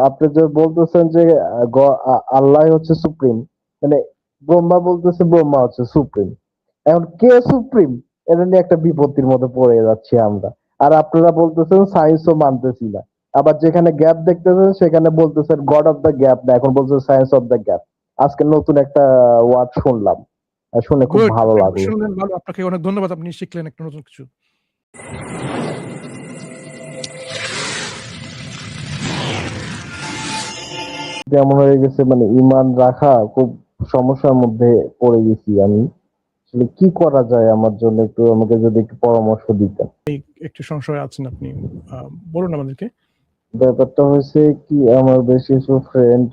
আপনি যে বলতেছেন যে আল্লাহ হচ্ছে সুপ্রিম, মানে ব্রহ্মা বলতেছে ব্রহ্মা হচ্ছে সুপ্রিম। এখন কে সুপ্রিম, এটা নিয়ে একটা বিপত্তির মধ্যে পড়ে যাচ্ছি আমরা। আর আপনারা বলতেছেন সায়েন্সও মানতেছি না, আবার যেখানে গ্যাপ দেখতেছেন সেখানে বলতেছেন গড অফ দ্য গ্যাপ না, এখন বলছেন সায়েন্স অফ দ্য গ্যাপ। আজকে নতুন একটা ওয়ার্ড শুনলাম, শুনে খুব গুড, ভালো আপনি লাগলো। শুনলেন ভালো, আপনাকে অনেক ধন্যবাদ, আপনি শিখলেন একটা নতুন কিছু। যেমন হয়ে গেছে, মানে ইমান রাখা খুব সমস্যার মধ্যে পড়ে গেছি আমি। আসলে কি করা যায় আমার জন্য, একটু আমাকে যদি একটু পরামর্শ দিতেন। একটু সংশয় আছেন আপনি, বলুন আমাদেরকে। ব্যাপারটা হয়েছে কি, আমার বেশ কিছু ফ্রেন্ড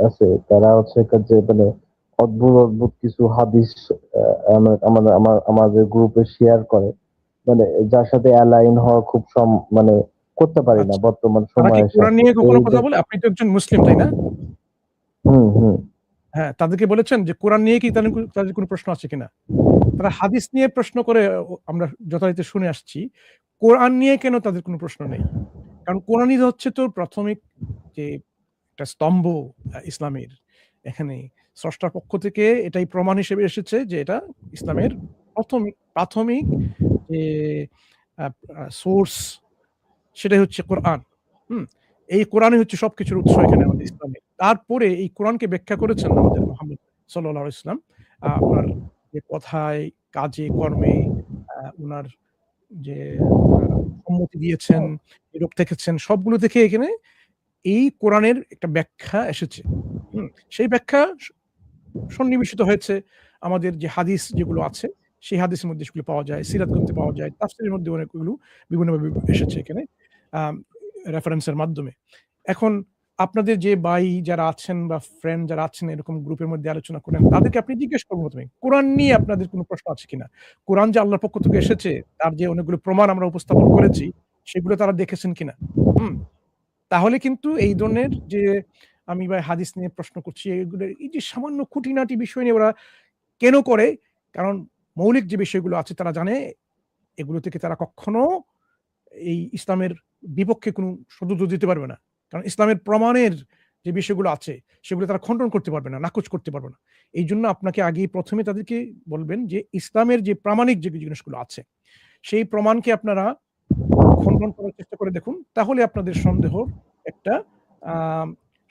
আছে, তারা হচ্ছে যে মানে অদ্ভুত অদ্ভুত কিছু হাদিস আমাদের গ্রুপে শেয়ার করে, মানে যার সাথে অ্যালাইন হওয়া খুব মানে করতে পারি না আচ্ছা, বর্তমান তারা কি সময়ের কোরআন সাথে নিয়ে কখনো এই যে। কথা বলে? আপনি তো একজন মুসলিম, তাই না? হুম, হুম। হ্যাঁ, তাদেরকে বলেছেন যে কোরআন নিয়ে কি তাদের কোনো প্রশ্ন আছে কিনা? তারা হাদিস নিয়ে প্রশ্ন করে, আমরা যথারীতি শুনে আসছি। কোরআন নিয়ে কেন তাদের কোনো প্রশ্ন নেই? কারণ কোরআনই হচ্ছে তো প্রাথমিক যে একটা স্তম্ভ ইসলামের। এখানে স্রষ্টার পক্ষ থেকে এটাই প্রমাণ হিসেবে এসেছে যে এটা ইসলামের প্রাথমিক যে আ আ সোর্স, সেটাই হচ্ছে কোরআন। হুম? এই কোরআনই হচ্ছে সবকিছুর উৎস এখানে আমাদের ইসলামের। তারপরে এই কোরআনকে ব্যাখ্যা করেছেন আমাদের মুহাম্মদ সাল্লাল্লাহু আলাইহি ওয়াসাল্লাম। উনার যে কথায়, কাজে, কর্মে উনার যে আ সম্মতি দিয়েছেন, নীরব থেকেছেন, সবগুলো থেকে এখানে এই কোরআনের একটা ব্যাখ্যা এসেছে। হুম? সেই ব্যাখ্যা সন্নিবেশিত হয়েছে আমাদের যে হাদিস যেগুলো আছে, সেই হাদিসের মধ্যে সেগুলো পাওয়া যায়। সিরাত গ্রন্থে পাওয়া যায়। তাফসীরের মধ্যে অনেকগুলো বিভিন্নভাবে এসেছে এখানে আম রেফারেন্সের মাধ্যমে। এখন আপনাদের যে ভাই যারা আছেন বা ফ্রেন্ড যারা আছেন এরকম গ্রুপের মধ্যে আলোচনা করেন, তাদেরকে আপনি জিজ্ঞেস করবেন ১ম এ কোরআন নিয়ে আপনাদের কোনো প্রশ্ন আছে কিনা? কোরআন যে আল্লাহর পক্ষ থেকে এসেছে, তার যে অনেকগুলো প্রমাণ আমরা উপস্থাপন করেছি, সেগুলো তারা দেখেছেন কিনা? হুম? তাহলে কিন্তু এই ধরনের যে আমি ভাই হাদিস নিয়ে প্রশ্ন করছি, এগুলো এই যে সামান্য খুঁটিনাটি বিষয় নিয়ে ওরা কেন করে? কারণ মৌলিক যে বিষয়গুলো আছে তারা জানে এগুলো থেকে তারা কখনো এই ইসলামের বিপক্ষে কোনো সদুত্তর দিতে পারবে না। কারণ ইসলামের প্রমাণের যে বিষয়গুলো আছে সেগুলো তারা খণ্ডন করতে পারবে না, নাকচ করতে পারবে না। এইজন্য আপনাকে আগেই ১ম এ তাদেরকে বলবেন যে ইসলামের যে প্রামাণিক যে জিনিসগুলো আছে, সেই প্রমাণকে আপনারা খণ্ডন করার চেষ্টা করে দেখুন। তাহলে আপনাদের সন্দেহর একটা আ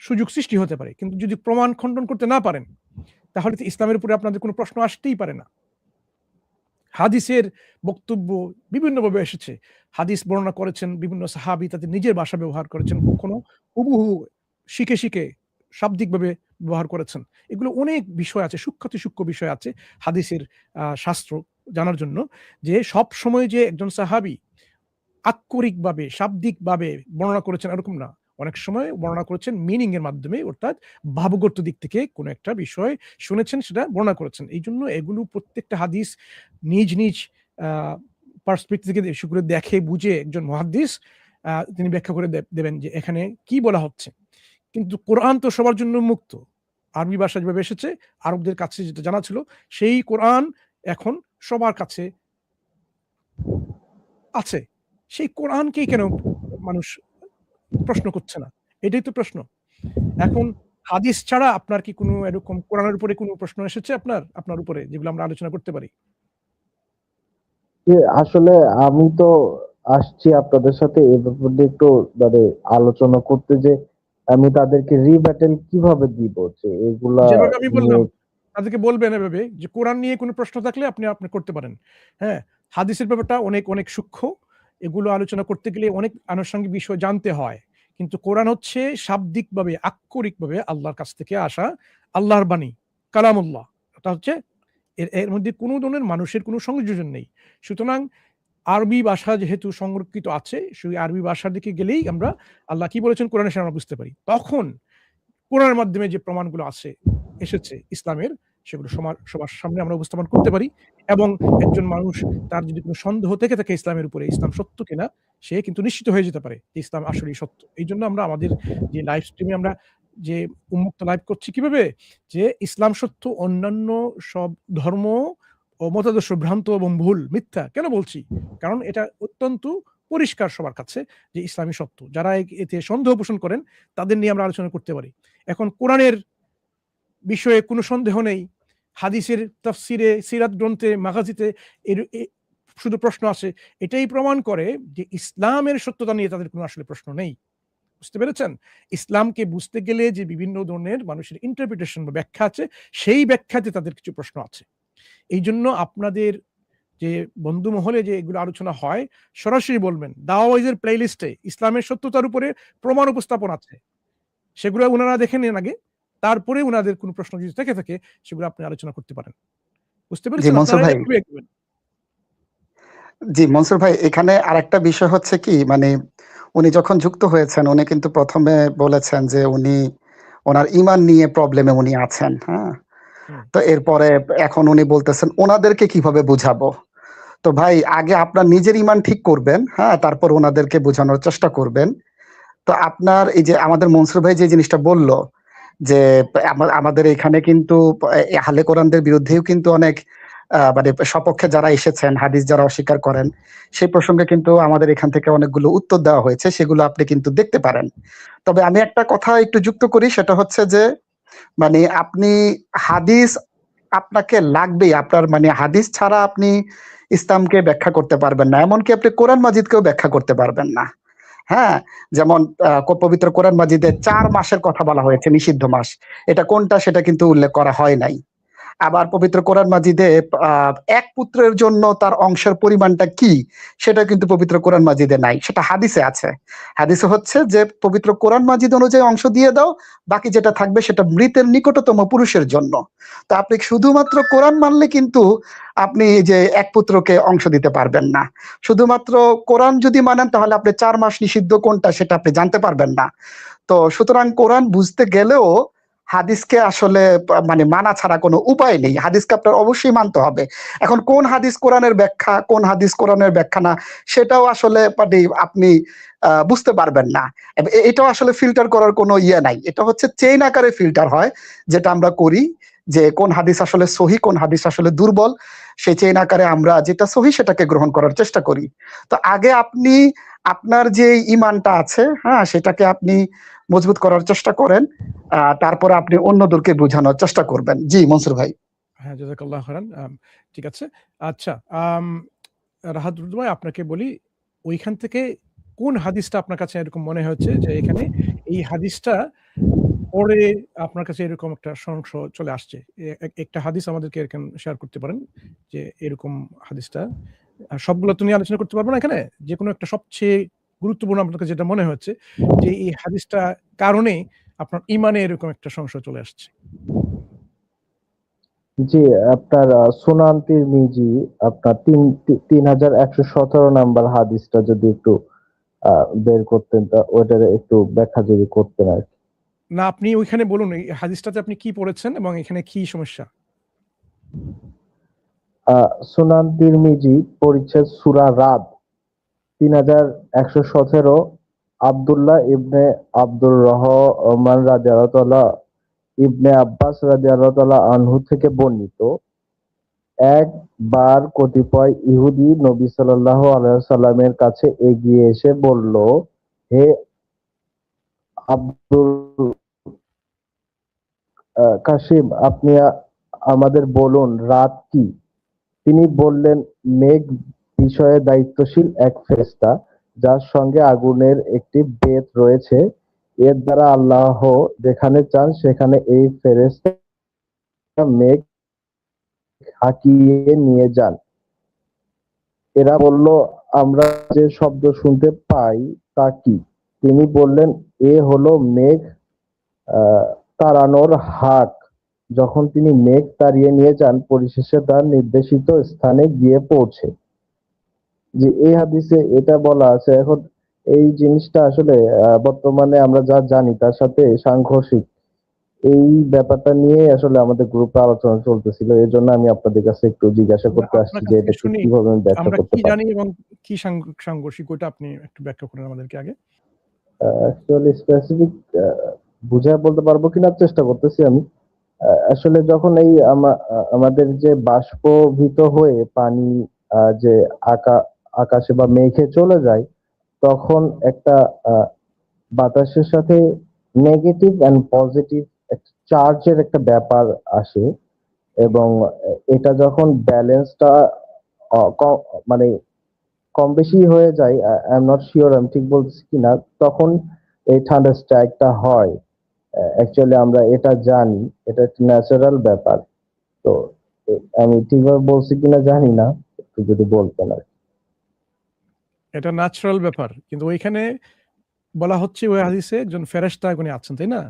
সুযোগ সৃষ্টি হতে পারে। কিন্তু যদি প্রমাণ খণ্ডন করতে না পারেন, তাহলে তো ইসলামের উপরে আপনাদের কোনো প্রশ্ন আসতেই পারে না। হাদিসের বক্তব্য বিভিন্নভাবে এসেছে। হাদিস বর্ণনা করেছেন বিভিন্ন সাহাবী, তাদের নিজের ভাষা ব্যবহার করেছেন। কখনো হুবহু শিখে শাব্দিকভাবে ব্যবহার করেছেন। এগুলো অনেক বিষয় আছে, সূক্ষ্মাতিসূক্ষ্ম বিষয় আছে হাদিসের শাস্ত্র জানার জন্য, যে সবসময় যে একজন সাহাবী আক্ষরিকভাবে, শাব্দিকভাবে বর্ণনা করেছেন এরকম না। অনেক সময় বর্ণনা করেছেন মিনিং এর মাধ্যমে, অর্থাৎ ভাবগত দিক থেকে কোন একটা বিষয় শুনেছেন সেটা বর্ণনা করেছেন। এইজন্য এগুলো প্রত্যেকটা হাদিস নিজ আ পার্সপেক্টিভ থেকে সেগুলো দেখে বুঝে একজন মুহাদ্দিস তিনি ব্যাখ্যা করে দেবেন যে এখানে কি বলা হচ্ছে। কিন্তু কোরআন তো সবার জন্য মুক্ত। আরবি ভাষা যেভাবে এসেছে, আরবদের কাছে যেটা জানা ছিল, সেই কোরআন এখন সবার কাছে আছে। সেই কোরআনকেই কেন মানুষ প্রশ্ন করছে না? এটাই তো প্রশ্ন। এখন হাদিস ছাড়া আপনার কি কোনো এরকম কোরআনের উপরে কোনো প্রশ্ন এসেছে আপনার উপরে যেগুলো আমরা আলোচনা করতে পারি? যে আসলে আমি তো আসছি আপনাদের সাথে এ ব্যাপারে একটু মানে আলোচনা করতে, যে আমি তাদেরকে রিব্যাটেল কিভাবে দিব, যে এগুলা যেভাবে আমি নিয়ে। বললাম, তাদেরকে বলবেন এভাবে যে কোরআন নিয়ে কোনো প্রশ্ন থাকলে আপনি করতে পারেন। হ্যাঁ? হাদিসের ব্যাপারটা অনেক সূক্ষ্ম। এগুলো আলোচনা করতে গেলে অনেক আনুষঙ্গিক বিষয় জানতে হয়। কিন্তু কোরআন হচ্ছে শাব্দিকভাবে, আক্ষরিকভাবে আল্লাহর কাছ থেকে আসা আল্লাহর বাণী, কালামুল্লাহ। এটা হচ্ছে এর মধ্যে কোনো ধরনের মানুষের কোনো সংযোজন নেই। সুতরাং আরবি ভাষা যেহেতু সংরক্ষিত আছে, সেই আরবি ভাষার দিকে গেলেই আমরা আল্লাহ কি বলেছেন কোরআনে সেটা আমরা বুঝতে পারি। তখন কোরআনের মাধ্যমে যে প্রমাণগুলো এসেছে ইসলামের, সেগুলো সবার সামনে আমরা উপস্থাপন করতে পারি এবং একজন মানুষ তার যদি কোনো সন্দেহ থেকে থাকে ইসলামের উপরে, ইসলাম সত্য কিনা, সে কিন্তু নিশ্চিত হয়ে যেতে পারে যে ইসলাম আসলেই সত্য। এইজন্য আমরা আমাদের যে লাইভ স্ট্রিমে আমরা যে উন্মুক্ত লাইভ করছি কিভাবে? যে ইসলাম সত্য, অন্যান্য সব ধর্ম ও মতাদর্শ ভ্রান্ত এবং ভুল, মিথ্যা। কেন বলছি? কারণ এটা অত্যন্ত পরিষ্কার সবার কাছে যে ইসলামী সত্য। যারা এতে সন্দেহ পোষণ করেন তাদের নিয়ে আমরা আলোচনা করতে পারি। এখন কোরআনের বিষয়ে কোনো সন্দেহ নেই। হাদিসের তাফসিরে, সিরাত গ্রন্থে, মাগাজিতে শুধু প্রশ্ন আসে। এটাই প্রমাণ করে যে ইসলামের সত্যতা নিয়ে তাদের কোনো আসলে প্রশ্ন নেই। বুঝতে পেরেছেন? ইসলামকে বুঝতে গেলে যে বিভিন্ন ধরনের মানুষের ইন্টারপ্রিটেশন বা ব্যাখ্যা আছে, সেই ব্যাখ্যাতে তাদের কিছু প্রশ্ন আছে। এইজন্য আপনাদের যে বন্ধু মহলে যে এগুলো আলোচনা হয়, সরাসরি বলবেন। দাওয়াইজের প্লেলিস্টে ইসলামের সত্যতার উপরে প্রমাণ উপস্থাপন আছে। সেগুলো উনারা দেখে নেন আগে। তারপরে উনাদের কোনো প্রশ্ন যদি থেকে থাকে সেগুলো আপনি আলোচনা করতে পারেন। বুঝতে জি পেরেছেন? মনসুর আপনারা ভাই, এভাবে এগোবেন। জি মনসুর ভাই, এখানে আরেকটা বিষয় হচ্ছে কি, মানে উনি যখন যুক্ত হয়েছেন উনি কিন্তু প্রথমে বলেছেন যে উনি ওনার ঈমান নিয়ে প্রবলেমে উনি আছেন, হ্যাঁ? হুম। তো এরপরে এখন উনি বলতেছেন ওনাদেরকে কিভাবে বুঝাবো। তো ভাই আগে আপনার নিজের ঈমান ঠিক করবেন, হ্যাঁ? তারপর ওনাদেরকে বোঝানোর চেষ্টা করবেন। তো আপনার এই যে আমাদের মনসুর ভাই যে জিনিসটা বলল যে আমাদের এখানে কিন্তু আহলে কোরআনদের বিরুদ্ধেও কিন্তু অনেক মানে সপক্ষে যারা এসেছেন, হাদিস যারা অস্বীকার করেন, সেই প্রসঙ্গে কিন্তু আমাদের এখান থেকে অনেকগুলো উত্তর দেওয়া হয়েছে, সেগুলো আপনি কিন্তু দেখতে পারেন। তবে আমি একটা কথা একটু যুক্ত করি, সেটা হচ্ছে যে মানে আপনি হাদিস আপনাকে লাগবেই, আপনার মানে হাদিস ছাড়া আপনি ইসলামকে ব্যাখ্যা করতে পারবেন না, এমনকি আপনি কোরআন মাজিদকেও ব্যাখ্যা করতে পারবেন না। হ্যাঁ, যেমন পবিত্র কোরআন মাজিদে 4 মাসের কথা বলা হয়েছে, নিষিদ্ধ মাস। এটা কোনটা সেটা কিন্তু উল্লেখ করা হয় নাই। আবার পবিত্র কোরআন মাজিদে এক পুত্রের জন্য তার অংশের পরিমাণটা কি সেটা কিন্তু পবিত্র কোরআন মাজিদে নাই, সেটা হাদিসে আছে। হাদিসে হচ্ছে যে পবিত্র কোরআন মাজিদ অনুযায়ী অংশ দিয়ে দাও, বাকি যেটা থাকবে সেটা মৃতের নিকটতম পুরুষের জন্য। তো আপনি শুধুমাত্র কোরআন মানলে কিন্তু আপনি যে এক পুত্রকে অংশ দিতে পারবেন না। শুধুমাত্র কোরআন যদি মানেন তাহলে আপনি 4 মাস নিষিদ্ধ কোনটা সেটা আপনি জানতে পারবেন না। তো সুতরাং কোরআন বুঝতে গেলেও হাদিসকে আসলে মানে মানা ছাড়া কোনো উপায় নেই। হাদিসকে আপনার অবশ্যই মানতে হবে। এখন কোন হাদিস কোরআনের ব্যাখ্যা, কোন হাদিস কোরআনের ব্যাখ্যা না, সেটাও আসলে মানে আপনি বুঝতে পারবেন না। এটাও আসলে ফিল্টার করার কোনো ইয়ে নাই। এটা হচ্ছে চেইন আকারে ফিল্টার হয়, যেটা আমরা করি যে কোন হাদিস আসলে সহি, কোন হাদিস আসলে দুর্বল। সেই চেইন আকারে আমরা যেটা সহি সেটাকে গ্রহণ করার চেষ্টা করি। তো আগে আপনি আপনার যে ঈমানটা আছে, হ্যাঁ, সেটাকে আপনি মজবুত করার চেষ্টা করেন। তারপরে আপনি অন্যদেরকে বোঝানোর চেষ্টা করবেন। জি মনসুর ভাই। হ্যাঁ, জাযাকাল্লাহ খাইরান। ঠিক আছে। আচ্ছা, রাহাত ভাই আপনাকে বলি, ওইখান থেকে কোন হাদিসটা আপনার কাছে এরকম মনে হয়েছে যে এখানে এই হাদিসটা পড়ে আপনার কাছে এরকম একটা সংশ চলে আসছে? একটা হাদিস আমাদেরকে এরকম শেয়ার করতে পারেন যে এরকম হাদিসটা। সবগুলো তো নিয়ে আলোচনা করতে পারবো না এখানে। যেকোনো একটা সবচেয়ে গুরুত্বপূর্ণ আপনার কাছে যেটা মনে হচ্ছে যে এই হাদিসটা কারণে আপনার ঈমানে এরকম একটা সংশয় চলে আসছে। জি, আপনার সুনান তিরমিজি আপনার 3117 নাম্বার হাদিসটা যদি একটু বের করতেন, তা ওইটার একটু ব্যাখ্যা যদি করতেন আর কি। না, আপনি ওইখানে বলুন এই হাদিসটাতে আপনি কি পড়েছেন এবং এখানে কি সমস্যা? সুনান তিরমিজি পরিচ্ছেদ সূরা রাদ 3117, আব্দুল্লাহ ইবনে আব্দুর রহমান রাদিয়াল্লাহু তাআলা ইবনে আব্বাস রাদিয়াল্লাহু তাআলা আনহু থেকে বর্ণিত। একবার কতিপয় ইহুদি নবী সাল্লাল্লাহু আলাইহি ওয়াসাল্লামের কাছে এগিয়ে এসে বলল, হে আব্দুল কাসিম, আপনি আমাদের বলুন রাত কি? তিনি বললেন, মেঘ বিষয়ে দায়িত্বশীল এক ফেরেশতা, যার সঙ্গে আগুনের একটি বেত রয়েছে। এর দ্বারা আল্লাহ যেখানে চান সেখানে এই ফেরেশতা মেঘ হাঁকিয়ে নিয়ে যান। এরা বলল, আমরা যে শব্দ শুনতে পাই তা কি? তিনি বললেন, এ হলো মেঘ তাড়ানোর হাক। যখন তিনি মেঘ তাড়িয়ে নিয়ে যান, পরিশেষে তার নির্দেশিত স্থানে গিয়ে পৌঁছে। যে এই হাদিসে এটা বলা আছে। এখন এই জিনিসটা আসলে বর্তমানে আমরা যা জানি তার সাথে সাংঘর্ষিক। এই ব্যাপারটা নিয়ে আসলে আমাদের গ্রুপে আলোচনা চলতেছিল। এজন্য আমি আপনাদের কাছে একটু জিজ্ঞাসা করতে আসছি আপনার যে কাছ থেকে এটাকে শুনি কিভাবে আমি ব্যাখ্যা আমরা করতে কি পারি। জানি এবং কি সাংঘর্ষিক ওইটা আপনি একটু ব্যাখ্যা করেন আমাদেরকে আগে। অ্যাকচুয়ালি স্পেসিফিক বুঝায় বলতে পারবো কিনা চেষ্টা করতেছি আমি। আসলে যখন এই আমাদের যে বাষ্পীভূত হয়ে পানি যে আকাশে বা মেঘে চলে যায়, তখন একটা বাতাসের সাথে নেগেটিভ এন্ড পজিটিভ চার্জের একটা ব্যাপার আসে, এবং এটা যখন ব্যালেন্সটা মানে কম বেশি হয়ে যায়, আই এম নট শিওর আমি ঠিক বলছি কিনা, তখন এই থান্ডার স্ট্রাইকটা হয়। অ্যাকচুয়ালি আমরা এটা জানি, এটা একটা ন্যাচারাল ব্যাপার। তো আমি ঠিকভাবে বলছি কিনা জানি না, একটু যদি বলতেন আর কি। এটা ন্যাচারাল ব্যাপার, কিন্তু ওইখানে বলা হচ্ছে ওই হাদিসে একজন ফেরেশতা উনি আছেন, তাই না?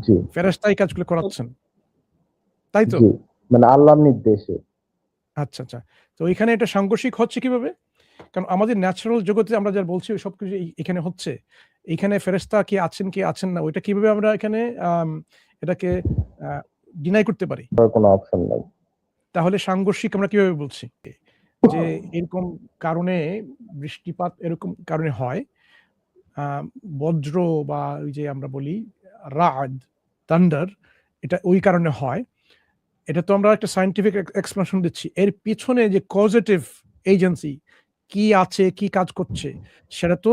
জি ফেরেশতাই কাজগুলো করাচ্ছেন, তাই তো? জি, মানে আল্লাহর নির্দেশে। আচ্ছা আচ্ছা। তো এখানে এটা সাংঘর্ষিক হচ্ছে কিভাবে? কারণ আমাদের ন্যাচারাল জগতে আমরা যা বলছি ওই সবকিছু এখানে হচ্ছে। এইখানে ফেরেশতা কি আছেন কি আছেন না, ওইটা কিভাবে আমরা এখানে এটাকে ডিনাই করতে পারি? আর কোনো অপশন নাই। তাহলে সাংঘর্ষিক আমরা কিভাবে বলছি? যে এরকম কারণে বৃষ্টিপাত এরকম কারণে হয়, আ বজ্র বা ওই যে আমরা বলি রাআদ, থান্ডার, এটা ওই কারণে হয়। এটা তো আমরা একটা সায়েন্টিফিক এক্সপ্লেনেশন দিচ্ছি। এর পিছনে যে কজেটিভ এজেন্সি কি আছে, কি কাজ করছে, সেটা তো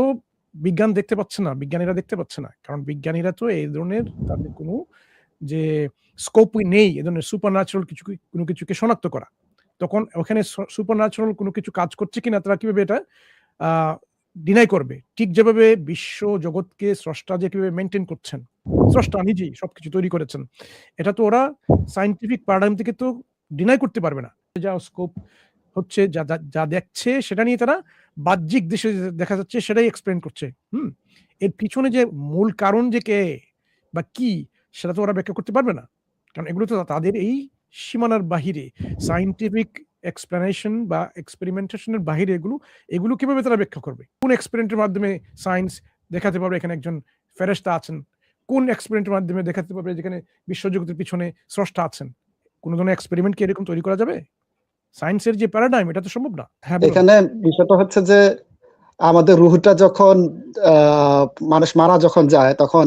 বিজ্ঞান দেখতে পাচ্ছে না, বিজ্ঞানীরা দেখতে পাচ্ছে না। কারণ বিজ্ঞানীরা তো এই ধরনের তাদের কোনো যে স্কোপই নেই এ ধরনের সুপারন্যাচুরাল কোনো কিছুকে শনাক্ত করা। তখন ওখানে সুপারন্যাচুরাল কোনো কিছু কাজ করছে কিনা তারা কিভাবে এটা আ ডিনাই করবে? ঠিক যেভাবে বিশ্ব জগৎকে স্রষ্টা যে কিভাবে মেইনটেইন করছেন, স্রষ্টা নিজেই সবকিছু তৈরি করেছেন। এটা তো ওরা সায়েন্টিফিক প্যারাডাইম থেকে তো ডিনাই করতে পারবে না। যা স্কোপ হচ্ছে, যা দেখছে সেটা নিয়ে তারা বাহ্যিক দৃশ্যে দেখা যাচ্ছে সেটাই এক্সপ্লেইন করছে। হুম? এর পিছনে যে মূল কারণ যে কে বা কি সেটা তো ওরা ব্যাখ্যা করতে পারবে না। কারণ এগুলো তো তাদের এই সীমানার বাহিরে, সায়েন্টিফিক এক্সপ্লেনেশন বা এক্সপেরিমেন্টেশন এর বাহিরে এগুলো কিভাবে তারা ব্যাখ্যা করবে? কোন এক্সপেরিমেন্টের মাধ্যমে সায়েন্স দেখাতে পারবে এখানে একজন ফেরেশতা আছেন? কোন এক্সপেরিমেন্টের মাধ্যমে দেখাতে পারবে যেখানে বিশ্বজগতের পিছনে স্রষ্টা আছেন? কোন ধরনের এক্সপেরিমেন্ট কি এরকম তৈরি করা যাবে? সায়েন্সের যে প্যারাডাইম এটা তো সম্ভব না। হ্যাঁ, বলুন। এখানে বিষয়টা হচ্ছে যে আমাদের রুহটা যখন মানুষ মারা যখন যায়, তখন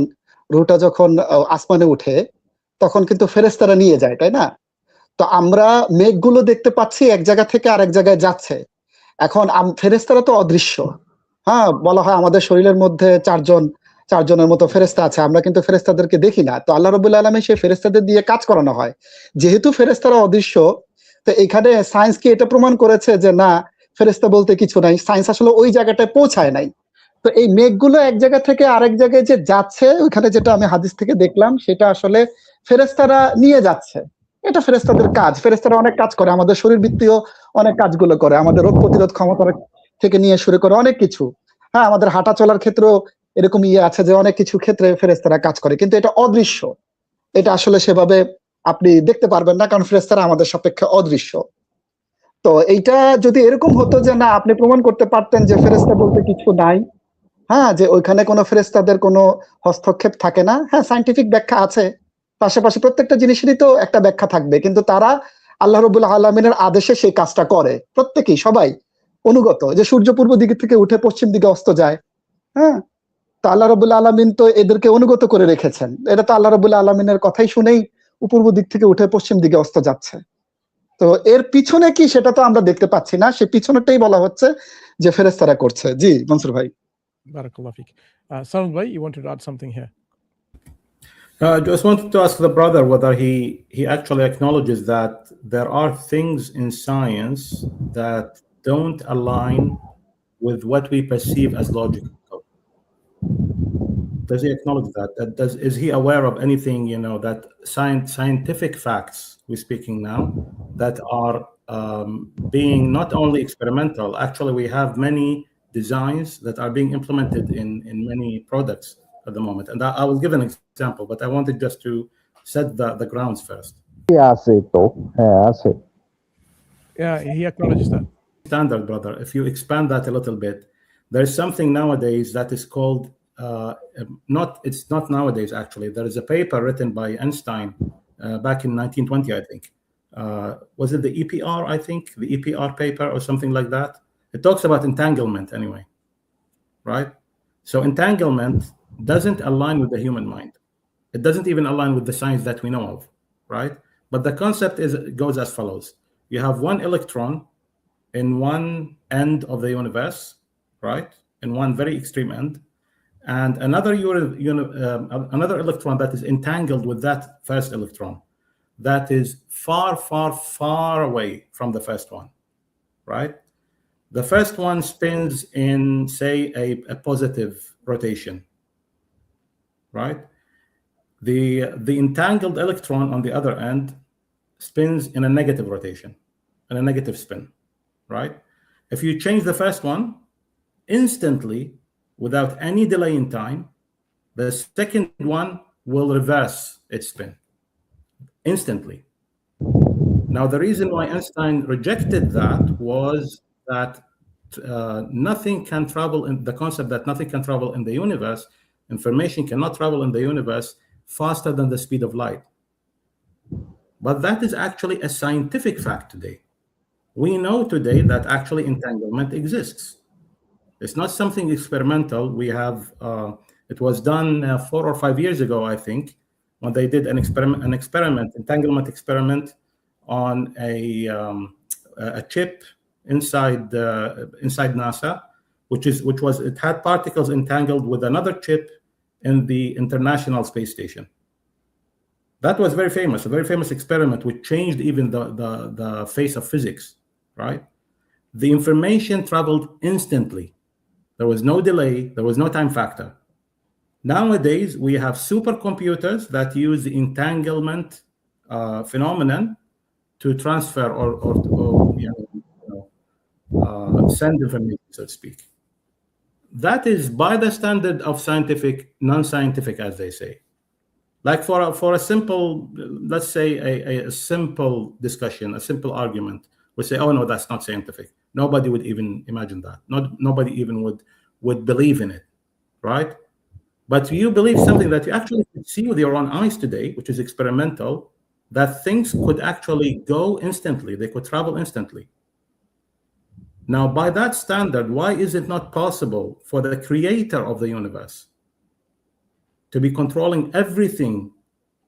রুহটা যখন আসমানে উঠে, তখন কিন্তু ফেরেশতারা নিয়ে যায়, তাই না? তো আমরা মেঘগুলো দেখতে পাচ্ছি এক জায়গা থেকে আরেক জায়গায় যাচ্ছে। এখন ফেরেশতারা তো অদৃশ্য। হ্যাঁ, বলা হয় আমাদের শরীরের মধ্যে ৪ জনের মতো ফেরেশতা আছে। আমরা কিন্তু ফেরেশতাদেরকে দেখি না। তো আল্লাহ রাব্বুল আলামিন সেই ফেরেশতাদের দিয়ে কাজ করানো হয়। যেহেতু ফেরেশতারা অদৃশ্য, তো এখানে সায়েন্স কি এটা প্রমাণ করেছে যে না, ফেরেশতা বলতে কিছু নাই। সায়েন্স আসলে ওই জায়গাটায় পৌঁছায় নাই। তো এই মেঘগুলো এক জায়গা থেকে আরেক জায়গায় যে যাচ্ছে, ওইখানে যেটা আমি হাদিস থেকে দেখলাম, সেটা আসলে ফেরেশতারা নিয়ে যাচ্ছে। এটা ফেরেশতাদের কাজ। ফেরেশতারা অনেক কাজ করে। আমাদের শরীরবৃত্তীয় অনেক কাজগুলো করে। আমাদের রোগ প্রতিরোধ ক্ষমতা থেকে নিয়ে শুরু করে অনেক কিছু। হ্যাঁ, আমাদের হাঁটা চলার ক্ষেত্রেও এরকম আছে যে অনেক কিছু ক্ষেত্রে ফেরেশতারা কাজ করে। কিন্তু এটা অদৃশ্য। এটা আসলে সেভাবে আপনি দেখতে পারবেন না, কারণ ফেরেশতারা আমাদের সাপেক্ষে অদৃশ্য। তো এইটা যদি এরকম হতো যে না, আপনি প্রমাণ করতে পারতেন যে ফেরেশতা বলতে কিছু নাই, হ্যাঁ, যে ওইখানে কোনো ফেরেশতাদের কোনো হস্তক্ষেপ থাকে না। হ্যাঁ, সায়েন্টিফিক ব্যাখ্যা আছে। পাশাপাশি প্রত্যেকটা জিনিসেরই তো একটা ব্যাখ্যা থাকবে। কিন্তু তারা আল্লাহ রাব্বুল আলামিনের আদেশে সেই কাজটা করে। প্রত্যেকেই, সবাই অনুগত। যে সূর্য পূর্ব দিক থেকে উঠে পশ্চিম দিকে অস্ত যায়। হ্যাঁ? তো আল্লাহ রাব্বুল আলামিন তো এদেরকে অনুগত করে রেখেছেন। এটা তো আল্লাহ রাব্বুল আলামিনের কথাই শুনেই পূর্ব দিক থেকে উঠে পশ্চিম দিকে অস্ত যাচ্ছে। তো এর পিছনে কি সেটা তো আমরা দেখতে পাচ্ছি না। সে পিছনেরটাই বলা হচ্ছে যে ফেরেশতারা করছে। জি, মনসুর ভাই। বারাকাল্লাহ ফিক। সালাম ভাই, you wanted to add something here? I just wanted to ask the brother whether he actually acknowledges that there are things in science that don't align with what we perceive as logical. Does he acknowledge that? Is he aware of anything, that scientific facts we're speaking now that are being not only experimental, actually we have many designs that are being implemented in many products at the moment. And I will give an example, but I wanted just to set the grounds first. আছে তো, হ্যাঁ আছে। Yeah, he acknowledges that. Standard, brother, if you expand that a little bit, there's something nowadays that is called it's not nowadays actually. There is a paper written by Einstein back in 1920, I think. Was it the EPR? I think the EPR paper or something like that. It talks about entanglement anyway, right? So entanglement doesn't align with the human mind. It doesn't even align with the science that we know of, right? But the concept goes as follows: you have one electron in one end of the universe, right? in one very extreme end, and another another electron that is entangled with that first electron, that is far, far, far away from the first one, right? The first one spins in, say, a positive rotation, right? The entangled electron on the other end spins in a negative rotation, in a negative spin, right? If you change the first one, instantly, without any delay in time, the second one will reverse its spin instantly. Now, the reason why Einstein rejected that was that nothing can travel in the concept that nothing can travel in the universe, information cannot travel in the universe faster than the speed of light. But that is actually a scientific fact today. We know today that actually entanglement exists. It's not something experimental. We have, it was done 4 or 5 years ago, I think, when they did an entanglement experiment on a chip inside NASA, it had particles entangled with another chip in the International Space Station. That was very famous, a very famous experiment which changed even the face of physics, right? The information traveled instantly. There was no delay, there was no time factor. Nowadays, we have supercomputers that use the entanglement phenomenon to transfer or send information, so to speak. That is by the standard of scientific, non-scientific, as they say. Like for a simple, let's say a simple discussion, a simple argument, we say, oh no, that's not scientific. Nobody would even imagine that. Nobody even would believe in it, right? But you believe something that you actually could see with your own eyes today, which is experimental, that things could actually go instantly. They could travel instantly. Now, by that standard, why is it not possible for the creator of the universe to be controlling everything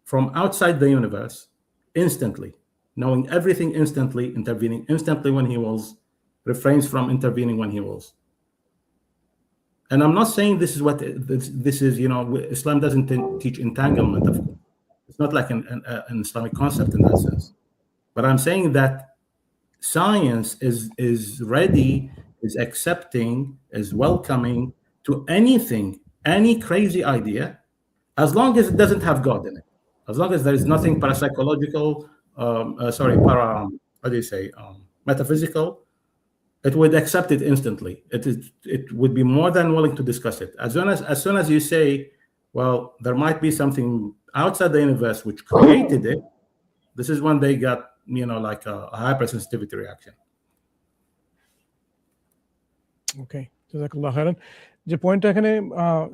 from outside the universe instantly, knowing everything instantly, intervening instantly when he wills, refrains from intervening when he wills? And I'm not saying this is what this is, Islam doesn't teach entanglement, of course. It's not like an Islamic concept in that sense. But I'm saying that science is ready, is accepting, is welcoming to anything, any crazy idea, as long as it doesn't have God in it. As long as there is nothing parapsychological, metaphysical, it would accept it instantly. It would be more than willing to discuss it. As soon as you say, well, there might be something outside the universe which created it, this is when they got, like a hypersensitivity reaction. ওকে, জাযাকাল্লাহ খাইরান। যে পয়েন্টটা এখানে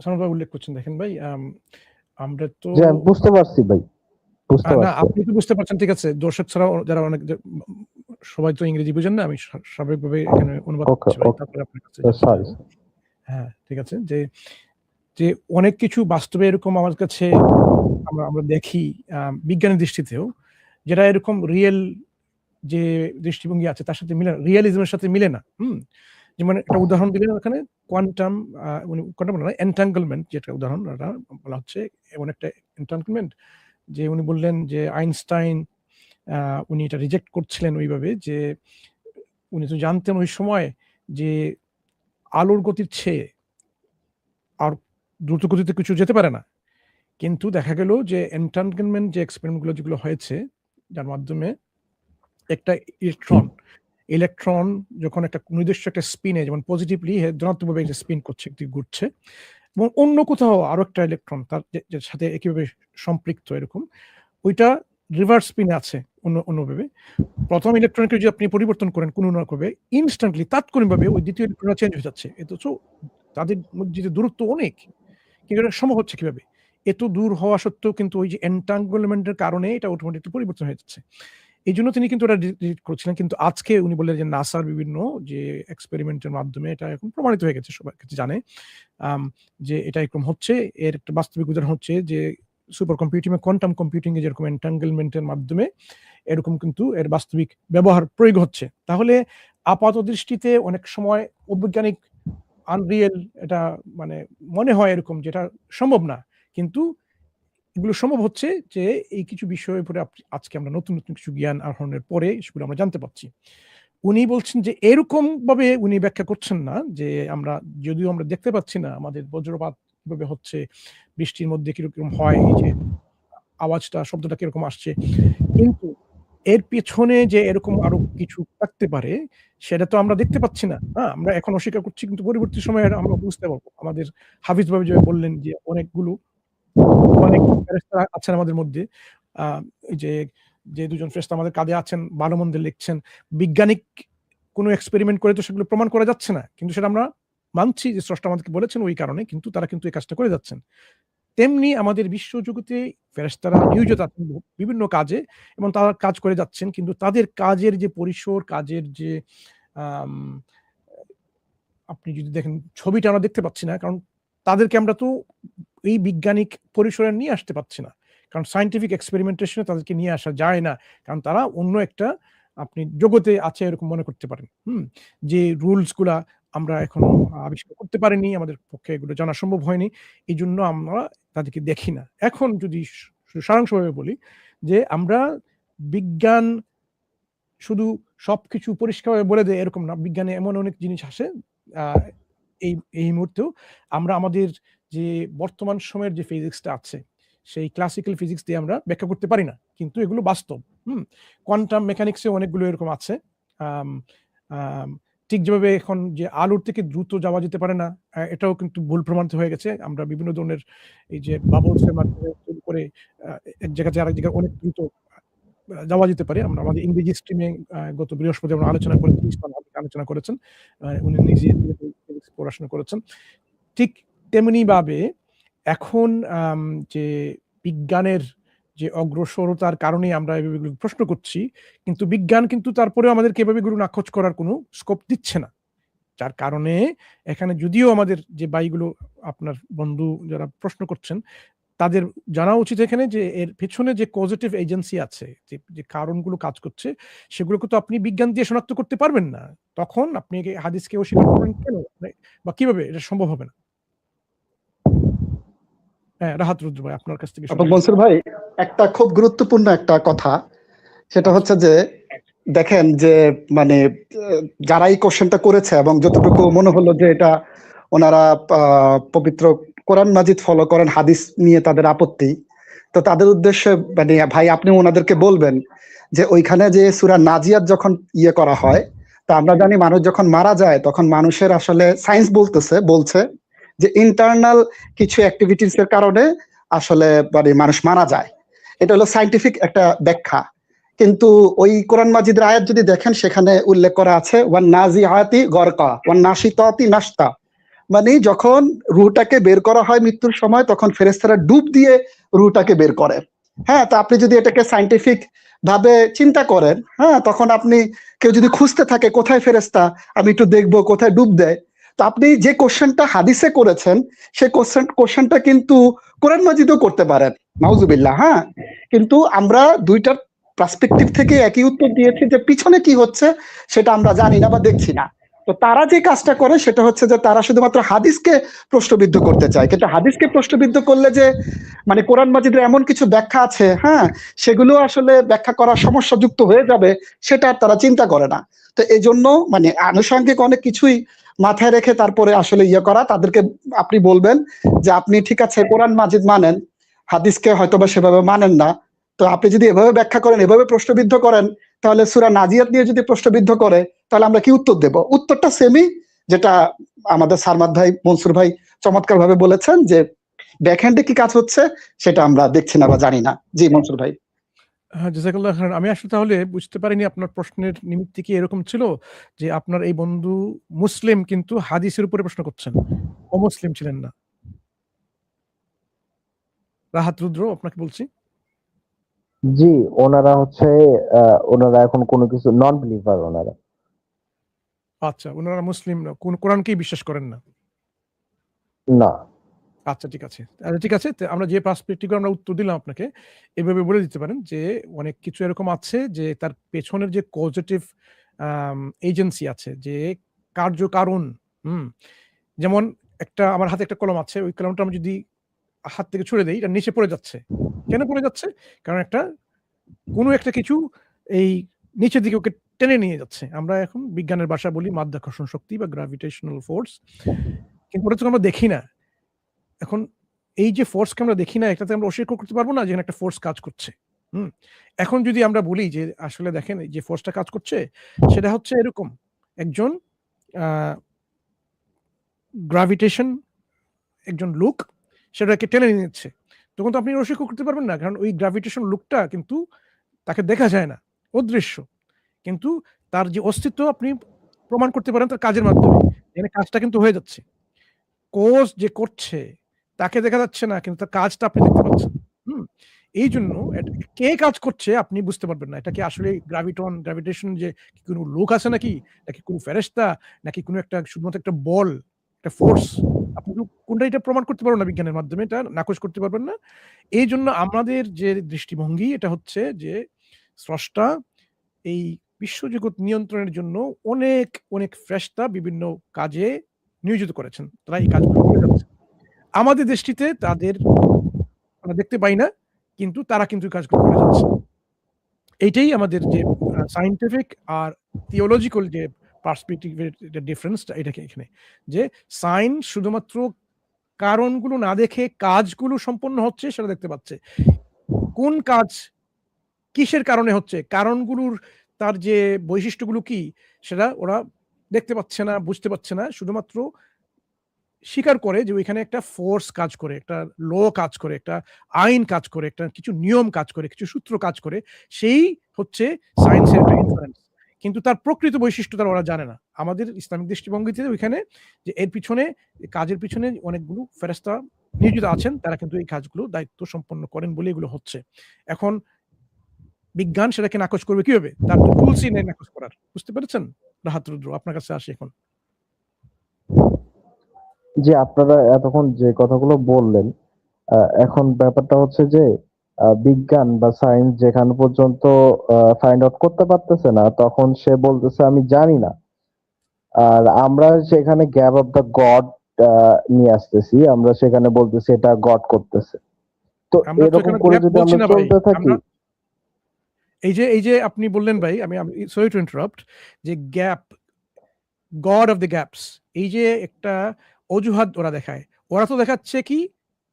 সানোয়ার ভাই উল্লেখ করছেন, দেখেন ভাই, আমরা তো বুঝতে পারছি ভাই, বুঝতে না, পারছি। আপনি তো বুঝতে পারছেন, ঠিক আছে। দর্শক ছাড়াও যারা অনেক সবাই তো ইংরেজি বুঝেন না, আমি স্বাভাবিকভাবে এখানে অনুবাদ করছি ভাই, তারপরে আপনার কাছে। হ্যাঁ, ঠিক আছে। যে অনেক কিছু বাস্তবে এরকম আমার কাছে আমরা দেখি বিজ্ঞানের দৃষ্টিতেও, যেটা এরকম রিয়েল যে দৃষ্টিভঙ্গি আছে তার সাথে মিলে না, রিয়েলিজমের সাথে মিলে না। যেমন একটা উদাহরণ দিলেন ওখানে, কোয়ান্টাম এন্টাঙ্গলমেন্ট, যেটা উদাহরণ বলা হচ্ছে, এমন একটা এন্টাঙ্গলমেন্ট যে উনি বললেন যে আইনস্টাইন উনি এটা রিজেক্ট করছিলেন ওইভাবে, যে উনি তো জানতেন ওই সময় যে আলোর গতির চেয়ে আর দ্রুত গতিতে কিছু যেতে পারে না। কিন্তু দেখা গেল যে এন্টাঙ্গলমেন্ট যে এক্সপেরিমেন্টগুলো যেগুলো হয়েছে, যার মাধ্যমে একটা ইলেকট্রন যখন একটা নির্দিষ্ট একটা স্পিনে, যেমন পজিটিভলি ধনাত্মকভাবে একটা স্পিন করছে, একটি ঘুরছে, এবং অন্য কোথাও আরো একটা ইলেকট্রন তার সাথে একইভাবে সম্পৃক্ত, এরকম ওইটা রিভার্স স্পিনে আছে অন্যভাবে। প্রথম ইলেকট্রনকে যদি আপনি পরিবর্তন করেন কোনো না করবে, ইনস্ট্যান্টলি তাৎক্ষণিকভাবে ওই দ্বিতীয় ইলেকট্রন চেঞ্জ হয়ে যাচ্ছে। অথচ তাদের মধ্যে যে দূরত্ব অনেক, কিন্তু এটা সম্ভব হচ্ছে কিভাবে? এত দূর হওয়া সত্ত্বেও কিন্তু ওই যে এন্টাঙ্গলমেন্টের কারণে এটা অটোমেটিকলি পরিবর্তন হয়ে যাচ্ছে। এই জন্য তিনি কিন্তু এটা ডিলিট করছিলেন। কিন্তু আজকে উনি বললেন যে নাসার বিভিন্ন যে এক্সপেরিমেন্টের মাধ্যমে এটা এখন প্রমাণিত হয়ে গেছে, সবাই কিছু জানে যে এটা এরকম হচ্ছে। এর একটা বাস্তবিক উদাহরণ হচ্ছে যে সুপার কম্পিউটিং, কোয়ান্টাম কম্পিউটিং এ যেরকম এন্টাঙ্গলমেন্টের মাধ্যমে এরকম কিন্তু এর বাস্তবিক ব্যবহার প্রয়োগ হচ্ছে। তাহলে আপাত দৃষ্টিতে অনেক সময় অবৈজ্ঞানিক আনরিয়েল, এটা মানে মনে হয় এরকম যেটা সম্ভব না, কিন্তু এগুলো সম্ভব হচ্ছে যে এই কিছু বিষয়ের উপরে আজকে আমরা নতুন নতুন কিছু জ্ঞান আহরণের পরে সেগুলো আমরা জানতে পারছি। উনি বলছেন যে এরকম ভাবে উনি ব্যাখ্যা করছেন না যে আমরা যদিও আমরা দেখতে পাচ্ছি না আমাদের বজ্রপাত কিভাবে হচ্ছে, বৃষ্টির মধ্যে কিরকম হয়, এই যে আওয়াজটা, শব্দটা কিরকম আসছে, কিন্তু এর পেছনে যে এরকম আরো কিছু থাকতে পারে সেটা তো আমরা দেখতে পাচ্ছি না। আমরা এখন অস্বীকার করছি, কিন্তু পরবর্তী সময়ে আমরা বুঝতে পারবো। আমাদের হাফিজ ভাই যে বললেন যে অনেক ফেরেশতা আছেন আমাদের মধ্যে। আ এই যে দুজন ফেরেশতা আমাদের কাঁধে আছেন, ভালো মন্দ লিখছেন। বিজ্ঞানিক কোনো এক্সপেরিমেন্ট করে তো সেগুলো প্রমাণ করা যাচ্ছে না। কিন্তু সেটা আমরা মানছি যে স্রষ্টা আমাদেরকে বলেছেন ওই কারণে, কিন্তু তারা কিন্তু এই কাজটা করে যাচ্ছেন। তেমনি আমাদের বিশ্বজগতে ফেরেশতারা নিয়োজিত আছেন বিভিন্ন কাজে এবং তারা কাজ করে যাচ্ছেন। কিন্তু তাদের কাজের যে পরিসর, কাজের যে আম আপনি যদি দেখেন ছবিটা আমরা দেখতে পাচ্ছি না। কারণ তাদেরকে আমরা তো এই বিজ্ঞানিক পরিসরে নিয়ে আসতে পারছি না। কারণ সায়েন্টিফিক এক্সপেরিমেন্টেশন এ তাদেরকে নিয়ে আসা যায় না। কারণ তারা অন্য একটা আপনি জগতে আছে এরকম মনে করতে পারেন। যে রুলস গুলা আমরা এখনো আবিষ্কার করতে পারিনি, আমাদের পক্ষে এগুলো জানা সম্ভব হয়নি। এজন্য আমরা তাদেরকে দেখি না। এখন যদি সারাংশভাবে বলি যে আমরা বিজ্ঞান শুধু সবকিছু পরিষ্কারভাবে বলে দেয় এরকম না। বিজ্ঞানে এমন অনেক জিনিস আসে আ এই মুহূর্তেও আমরা আমাদের যে বর্তমান সময়ের যে ফিজিক্সটা আছে, সেই ক্লাসিক্যাল ফিজিক্স দিয়ে আমরা ব্যাখ্যা করতে পারি না। কিন্তু এগুলো বাস্তব। কোয়ান্টাম মেকানিক্স এ অনেকগুলো এরকম আছে। আম আম ঠিক যেভাবে এখন যে আলোর থেকে দ্রুত যাওয়া যেতে পারে না, এটাও কিন্তু ভুল প্রমাণিত হয়ে গেছে। আমরা বিভিন্ন ধরনের এই যে বাবলস এর মাধ্যমে তৈরি করে এক জায়গা থেকে আরেক জায়গায় অনেক দ্রুত যাওয়া যেতে পারে। আমরা আমাদের ইংরেজি স্ট্রিমে গত বৃহস্পতি আমরা আলোচনা করেছি, ইসলাম আলোচনা করেছেন। উনি নিজে ফিজিক্স পড়াশোনা করেছেন। ঠিক তেমনিভাবে এখন যে বিজ্ঞানের যে অগ্রসরতার কারণে আমরা এভাবে প্রশ্ন করছি, কিন্তু বিজ্ঞান কিন্তু তারপরেও আমাদেরকে এভাবে এগুলো নাকচ করার কোনো স্কোপ দিচ্ছে না। যার কারণে এখানে যদিও আমাদের যে ভাইগুলো আপনার বন্ধু যারা প্রশ্ন করছেন, তাদের জানা উচিত এখানে যে এর পেছনে যে কজেটিভ এজেন্সি আছে, যে কারণগুলো কাজ করছে, সেগুলোকে তো আপনি বিজ্ঞান দিয়ে শনাক্ত করতে পারবেন না। তখন আপনি হাদিসকে অস্বীকার করবেন কেন? বা কিভাবে? এটা সম্ভব হবে না। হ্যাঁ, রাহাত রুদ্র ভাই আপনার কাছ থেকে মনসুর ভাই, একটা খুব গুরুত্বপূর্ণ একটা কথা, সেটা হচ্ছে যে দেখেন যে মানে যারা এই কোশ্চেনটা করেছে এবং যতটুকু মনে হলো যে এটা ওনারা পবিত্র কোরআন মাজিদ ফলো করেন, হাদিস নিয়ে তাদের আপত্তি, তো তাদের উদ্দেশ্যে মানে ভাই আপনি ওনাদেরকে বলবেন যে ওইখানে যে সূরা নাজিয়াত যখন ইয়ে করা হয়, তা আমরা জানি মানুষ যখন মারা যায় তখন মানুষের আসলে সায়েন্স বলছে যে ইন্টারনাল কিছু অ্যাক্টিভিটিস এর কারণে আসলে মানে মানুষ মারা যায়। এটা হলো সায়েন্টিফিক একটা ব্যাখ্যা। কিন্তু ওই কোরআন মাজিদের আয়াত যদি দেখেন, সেখানে উল্লেখ করা আছে ওয়ান নাজিআতি গরকা ওয়ান নাশিতাতি নাশতা, মানে যখন রুহটাকে বের করা হয় মৃত্যুর সময়, তখন ফেরেশতারা ডুব দিয়ে রুহটাকে বের করে। হ্যাঁ, তো আপনি যদি এটাকে সায়েন্টিফিক ভাবে চিন্তা করেন, হ্যাঁ, তখন আপনি কেউ যদি খুঁজতে থাকে কোথায় ফেরেশতা, আমি একটু দেখবো কোথায় ডুব দেয়, তো আপনি যে কোশ্চেনটা হাদিসে করেছেন সেই কোশ্চেনটা কিন্তু কোরআন মাজিদেও করতে পারেন, নাউজুবিল্লাহ। হ্যাঁ, কিন্তু আমরা দুইটার পার্সপেক্টিভ থেকে একই উত্তর দিয়েছি, যে পিছনে কি হচ্ছে সেটা আমরা জানি না বা দেখছি না। তো তারা যে কাজটা করে সেটা হচ্ছে যে তারা শুধুমাত্র হাদিসকে প্রশ্নবিদ্ধ করতে চায়, কিন্তু হাদিসকে প্রশ্নবিদ্ধ করলে যে মানে কোরআন মাজিদের এমন কিছু ব্যাখ্যা আছে, হ্যাঁ, সেগুলো আসলে ব্যাখ্যা করা সমস্যাযুক্ত হয়ে যাবে, সেটা আর তারা চিন্তা করে না। তো এই জন্য মানে আনুষঙ্গিক অনেক কিছুই মাথায় রেখে তারপরে আসলে ইয়ে করা, তাদেরকে আপনি বলবেন যে আপনি ঠিক আছে কোরআন মাজিদ মানেন, হাদিসকে হয়তোবা সেভাবে মানেন না, তো আপনি যদি এভাবে ব্যাখ্যা করেন, এভাবে প্রশ্নবিদ্ধ করেন, তাহলে সূরা নাজিয়াত নিয়ে যদি প্রশ্নবিদ্ধ করে, তাহলে আমরা কি উত্তর দেব? উত্তরটা সেমই, যেটা আমাদের সারমাদ ভাই, মনসুর ভাই চমৎকার ভাবে বলেছেন, যে ব্যাকহ্যান্ডে কি কাজ হচ্ছে সেটা আমরা দেখছি না বা জানি না। জি মনসুর ভাই। হ্যাঁ, জাযাকাল্লাহ খাইরান। আমি আসলে তাহলে বুঝতে পারিনি আপনার প্রশ্নের নিমিত্তে কি এরকম ছিল যে আপনার এই বন্ধু মুসলিম কিন্তু হাদিসের উপরে প্রশ্ন করছেন। অমুসলিম ছিলেন না। রাহাত রুদ্র আপনাকে বলছি। জি, ওনারা হচ্ছে ওনারা এখন কোনো কিছু নন বিলিভার ওনারা। আচ্ছা, উনারা মুসলিম না। কোরআনকেই বিশ্বাস করেন না। না। আচ্ছা, ঠিক আছে। ঠিক আছে। আমরা যে পার্সপেক্টিভ আমরা উত্তর দিলাম আপনাকে, এভাবে বলে দিতে পারেন যে অনেক কিছু এরকম আছে যে তার পেছনের যে কজেটিভ এজেন্সি আছে, যে কার্য কারণ, হুম? যেমন আমার হাতে একটা কলম আছে, ওই কলমটা আমি যদি হাত থেকে ছুড়ে দেই, এটা নিচে পড়ে যাচ্ছে। কেন পড়ে যাচ্ছে? কারণ কোনো একটা কিছু এই নিচের দিকে ওকে টেনে নিয়ে যাচ্ছে। আমরা এখন বিজ্ঞানের ভাষায় বলি মাধ্যাকর্ষণ শক্তি বা গ্র্যাভিটেশনাল ফোর্স। কিন্তু ওটা তো আমরা দেখি না। এখন এই যে ফোর্সকে আমরা দেখি না, এটাতে আমরা অস্বীকার করতে পারবো না যে এখানে একটা ফোর্স কাজ করছে। এখন যদি আমরা বলি যে আসলে দেখেন এই যে ফোর্সটা কাজ করছে, সেটা হচ্ছে এরকম, একজন গ্র্যাভিটেশন, একজন লোক সেটাকে টেনে নিয়ে নিচ্ছে। তখন তো আপনি অস্বীকার করতে পারবেন না, কারণ ওই গ্র্যাভিটেশন লোকটা কিন্তু তাকে দেখা যায় না, অদৃশ্য। কিন্তু তার যে অস্তিত্ব আপনি প্রমাণ করতে পারেন তার কাজের মাধ্যমে। এখানে কাজটা কিন্তু হয়ে যাচ্ছে। কোজ যে করছে তাকে দেখা যাচ্ছে না, কিন্তু তার কাজটা আপনি দেখতে পাচ্ছেন। এই জন্য কে কাজ করছে আপনি বুঝতে পারবেন না। এটা কি আসলে গ্র্যাভিটেশন যে কোনো লোক আছে নাকি কোনো ফেরেশতা, নাকি কোনো একটা শুধুমাত্র একটা বল, একটা ফোর্স, আপনি কোনটা এটা প্রমাণ করতে পারবেন না বিজ্ঞানের মাধ্যমে, এটা নাকচ করতে পারবেন না। এই জন্য আমাদের যে দৃষ্টিভঙ্গি এটা হচ্ছে যে স্রষ্টা এই বিশ্বজগৎ নিয়ন্ত্রণের জন্য অনেক অনেক ফেরেশতা বিভিন্ন কাজে নিয়োজিত করেছেন। তারা এই কাজগুলো করে যাচ্ছে। আমাদের দৃষ্টিতে তাদের আমরা দেখতে পাই না, কিন্তু তারা কিন্তু এই কাজগুলো করে যাচ্ছে। এইটাই আমাদের যে সায়েন্টিফিক আর থিওলজিক্যাল যে পার্সপেক্টিভের যে ডিফারেন্সটা, এটা এখানে যে সায়েন্স শুধুমাত্র কারণগুলো না দেখে কাজগুলো সম্পন্ন হচ্ছে সেটা দেখতে পাচ্ছে। কোন কাজ কিসের কারণে হচ্ছে, কারণগুলোর তার যে বৈশিষ্ট্যগুলো কি, সেটা ওরা দেখতে পাচ্ছে না, বুঝতে পারছে না। শুধুমাত্র স্বীকার করে যে ওইখানে একটা ফোর্স কাজ করে, একটা ল কাজ করে, একটা আইন কাজ করে, একটা কিছু নিয়ম কাজ করে, কিছু সূত্র কাজ করে। সেই হচ্ছে সায়েন্সের একটা ইনফ্লুয়েন্স। কিন্তু তার প্রকৃত বৈশিষ্ট্য তারা ওরা জানে না। আমাদের ইসলামিক দৃষ্টিভঙ্গিতে ওইখানে যে এর পিছনে, কাজের পিছনে অনেকগুলো ফেরেশতা নিয়োজিত আছেন, তারা কিন্তু এই কাজগুলো দায়িত্ব সম্পন্ন করেন বলে এগুলো হচ্ছে। এখন বিজ্ঞান সেটাকে নাকচ করবে কিভাবে? তার তো টুলসই নেই নাকচ করার। বুঝতে পেরেছেন? রাহাত রুদ্র, আপনার কাছে আসি এখন। যে আপনারা এতক্ষণ যে কথাগুলো বললেন, এখন ব্যাপারটা হচ্ছে যে বিজ্ঞান বা সায়েন্স যেখানে পর্যন্ত ফাইন্ড আউট করতে পারতেছে না, তখন সে বলতেছে আমি জানি না। আর আমরা সেখানে গ্যাপ অফ দ্য গড নিয়ে আসতেছি, আমরা সেখানে বলতেছি এটা গড করতেছে। তো আমরা তো এরকম এখানে করে গ্যাপ যদি বলছি আমরা না ভাই। চলতে থাকি, এই যে আপনি বললেন ভাই, আমি সরি টু ইন্টারাপ্ট, যে gap, god of the gaps, এই যে একটা অজুহাত ওরা দেখায়, ওরা তো দেখাচ্ছে কি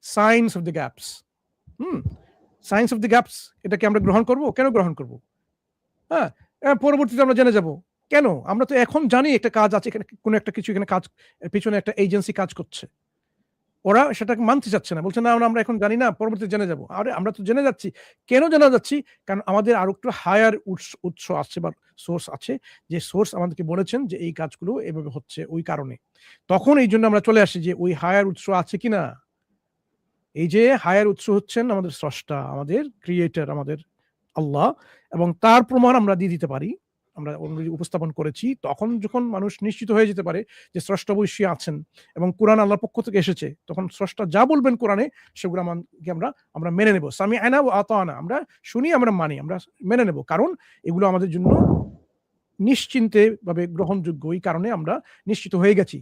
science of the gaps. Science of the gaps, এটাকে আমরা গ্রহণ করব? কেন গ্রহণ করব? হ্যাঁ, পরবর্তীতে আমরা জেনে যাব। কেন? আমরা তো এখন জানি একটা কাজ আছে, এখানে কোনো একটা কিছু এখানে কাজ, এর পিছনে একটা এজেন্সি কাজ করছে। ওরা সেটাকে মানতে চাচ্ছে না। বলছে না আমরা এখন জানি না, পরবর্তীতে জেনে যাব। আরে আমরা তো জেনে যাচ্ছি। কেন জেনে যাচ্ছি? কারণ আমাদের আরো একটু হায়ার উৎস আছে বা সোর্স আছে, যে সোর্স আমাদেরকে বলেছেন যে এই কাজগুলো এভাবে হচ্ছে ওই কারণে। তখন এইজন্য আমরা চলে আসি যে ওই হায়ার উৎস আছে কিনা। এই যে হায়ার উৎস হচ্ছেন আমাদের স্রষ্টা, আমাদের ক্রিয়েটর, আমাদের আল্লাহ, এবং তার প্রমাণ আমরা দিয়ে দিতে পারি। আমরা অলরেডি উপস্থাপন করেছি। তখন যখন মানুষ নিশ্চিত হয়ে যেতে পারে যে স্রষ্টা অবশ্যই আছেন এবং কোরআন আল্লাহর পক্ষ থেকে এসেছে, তখন স্রষ্টা যা বলবেন কোরআনে সেগুলো আমরা মেনে নেব। সামিআনা ওয়া আতানা, আমরা শুনি, আমরা মানি, আমরা মেনে নেব। কারণ এগুলো আমাদের জন্য নিশ্চিন্তে ভাবে গ্রহণযোগ্য, এই কারণে আমরা নিশ্চিত হয়ে গেছি।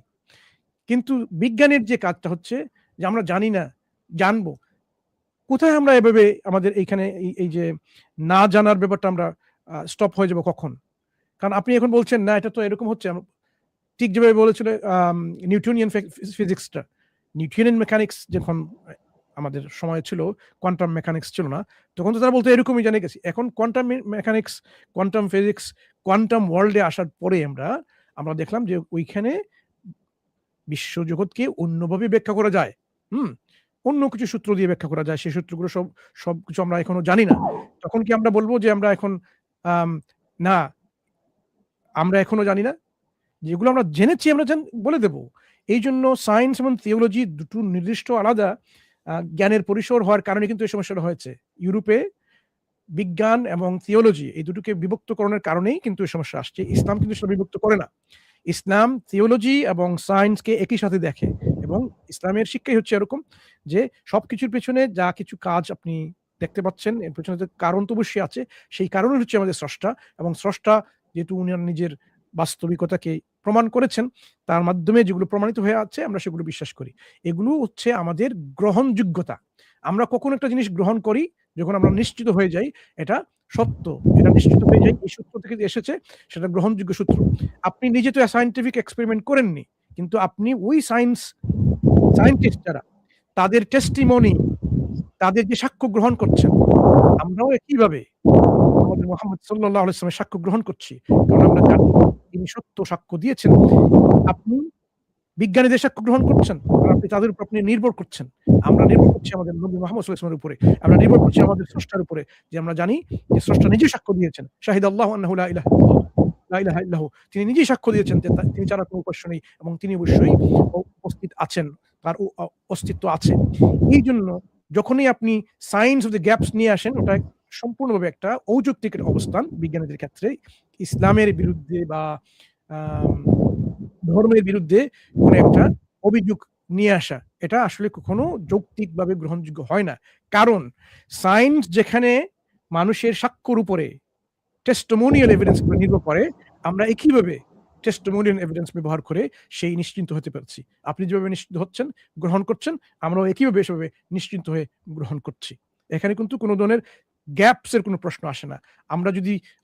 কিন্তু বিজ্ঞানের যে কাজটা হচ্ছে যে আমরা জানি না, জানবো। কোথায় আমরা এভাবে আমাদের এইখানে এই যে না জানার ব্যাপারটা আমরা স্টপ হয়ে যাব কখন? কারণ আপনি এখন বলছেন না এটা তো এরকম হচ্ছে। ঠিক যেভাবে বলেছিল নিউটনিয়ান ফিজিক্সটা, নিউটনিয়ান মেকানিক্স যখন আমাদের সময় ছিল, কোয়ান্টাম মেকানিক্স ছিল না, তখন তো তারা বলতো এরকমই জেনে গেছি। এখন quantum mechanics, quantum physics, quantum ওয়ার্ল্ডে আসার পরে আমরা দেখলাম যে ওইখানে বিশ্বজগৎকে অন্যভাবে ব্যাখ্যা করা যায়। অন্য কিছু সূত্র দিয়ে ব্যাখ্যা করা যায়। সেই সূত্রগুলো সবকিছু আমরা এখনো জানি না। তখন কি আমরা বলবো যে আমরা এখন না, আমরা এখনো জানি না? যেগুলো আমরা জেনেছি আমরা বলে দেব। এইজন্য সায়েন্স এবং থিওলজি দুটো নির্দিষ্ট আলাদা জ্ঞানের পরিসর হওয়ার কারণে কিন্তু এই সমস্যাটা হয়েছে। ইউরোপে বিজ্ঞান এবং থিওলজি এই দুটোকে বিভক্তকরণের কারণেই কিন্তু এই সমস্যা আসছে। ইসলাম কিন্তু সেটা বিভক্ত করে না। ইসলাম থিওলজি এবং সায়েন্সকে একই সাথে দেখে, এবং ইসলামের শিক্ষাই হচ্ছে এরকম যে সবকিছুর পেছনে যা কিছু কাজ আপনি দেখতে পাচ্ছেন, এর পেছনে যে কারণ তো অবশ্যই আছে। সেই কারণই হচ্ছে আমাদের স্রষ্টা, এবং স্রষ্টা যেহেতু উনি নিজের বাস্তবিকতাকে প্রমাণ করেছেন তার মাধ্যমে যেগুলো প্রমাণিত হয়ে আছে আমরা সেগুলো বিশ্বাস করি। এগুলো হচ্ছে আমাদের গ্রহণযোগ্যতা। আমরা কখন একটা জিনিস গ্রহণ করি যখন আমরা নিশ্চিত হয়ে যাই এটা সত্য, এটা নিশ্চিত হয়ে যাই এই সূত্র থেকে যে এসেছে সেটা গ্রহণযোগ্য সূত্র। আপনি নিজে তো সায়েন্টিফিক এক্সপেরিমেন্ট করেননি, কিন্তু আপনি ওই সায়েন্টিস্ট যারা তাদের টেস্টিমনি, তাদের যে সাক্ষ্য গ্রহণ করছেন, আমরাও একইভাবে আমাদের মুহাম্মদ সাল্লাল্লাহু আলাইহি ওয়াসাল্লামের সাক্ষ্য গ্রহণ করছি। কারণ আমরা জানি তিনি সত্য সাক্ষ্য দিয়েছেন। আপনি বিজ্ঞানীদের সাক্ষ্য গ্রহণ করছেন, আর আপনি তাদের উপর আপনি নির্ভর করছেন। আমরা নির্ভর করছি আমাদের নবী মুহাম্মদ সাল্লাল্লাহু আলাইহি ওয়াসাল্লামের উপরে। আমরা নির্ভর করছি আমাদের স্রষ্টার উপরে, যে আমরা জানি যে স্রষ্টা নিজেই সাক্ষ্য দিয়েছেন। শাহিদাল্লাহু আন্নাহু লা ইলাহা ইল্লাল্লাহ, লা ইলাহা ইল্লাহু। তিনি নিজেই সাক্ষ্য দিয়েছেন যে তিনি ছাড়া কোনো উপাস্য নেই এবং তিনি অবশ্যই উপস্থিত আছেন, তার অস্তিত্ব আছে। এইজন্য যখনই আপনি সায়েন্স অফ দ্য গ্যাপস নিয়ে আসেন, ওটা সম্পূর্ণভাবে একটা অযৌক্তিক অবস্থান বিজ্ঞানীদের ক্ষেত্রে। ইসলামের বিরুদ্ধে বা ধর্মের বিরুদ্ধে কোনো একটা অভিযোগ নিয়ে আসা, এটা আসলে কখনো যৌক্তিকভাবে গ্রহণযোগ্য হয় না। কারণ সায়েন্স যেখানে মানুষের সাক্ষ্যর উপরে টেস্টিমোনিয়াল এভিডেন্স গুলো নির্ভর করে, আমরা একইভাবে টেস্টিমোনিয়াল এভিডেন্স ব্যবহার করে সেই নিশ্চিন্ত হতে পারছি। আপনি যেভাবে নিশ্চিন্ত হচ্ছেন, গ্রহণ করছেন, আমরাও একইভাবে সেভাবে নিশ্চিন্ত হয়ে গ্রহণ করছি। এখানে কিন্তু কোনো ধরনের গ্যাপস এর কোনো প্রশ্ন আসে না।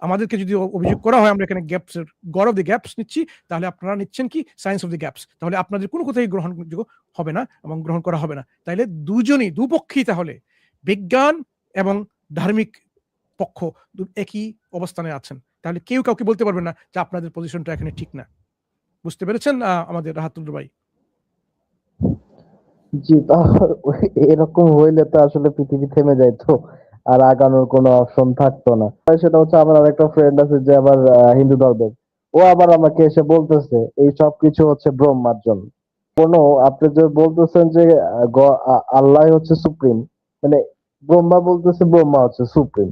আমাদেরকে যদি অভিযোগ করা হয় আমরা এখানে গ্যাপস এর গড অফ দ্য গ্যাপস নিচ্ছি, তাহলে আপনারা নিচ্ছেন কি সায়েন্স অফ দ্য গ্যাপস, তাহলে আপনাদের কোনো কথাই গ্রহণযোগ্য হবে না এবং গ্রহণ করা হবে না। তাইলে দুপক্ষই তাহলে বিজ্ঞান এবং ধার্মিক পক্ষ একই অবস্থানে আছেন। তাহলে কেউ কাউকে বলতে পারবে না যে আপনাদের পজিশনটা এখানে ঠিক না। বুঝতে পেরেছেন আমাদের রাহাতুল ভাই? জি, এরকম হইলে তো আসলে পৃথিবী থেমে যাইতো, আর আগানোর কোনো অপশন থাকতো না। সেটা হচ্ছে আমার আরেকটা ফ্রেন্ড আছে যে আবার হিন্দু ধর্মের, ও আবার আমাকে এসে বলতেছে এই সব কিছু হচ্ছে ব্রহ্মার জন্য। কোনো আপনি যে বলতেছেন যে আল্লাহ হচ্ছে সুপ্রিম, মানে ব্রহ্মা বলতেছে ব্রহ্মা হচ্ছে সুপ্রিম,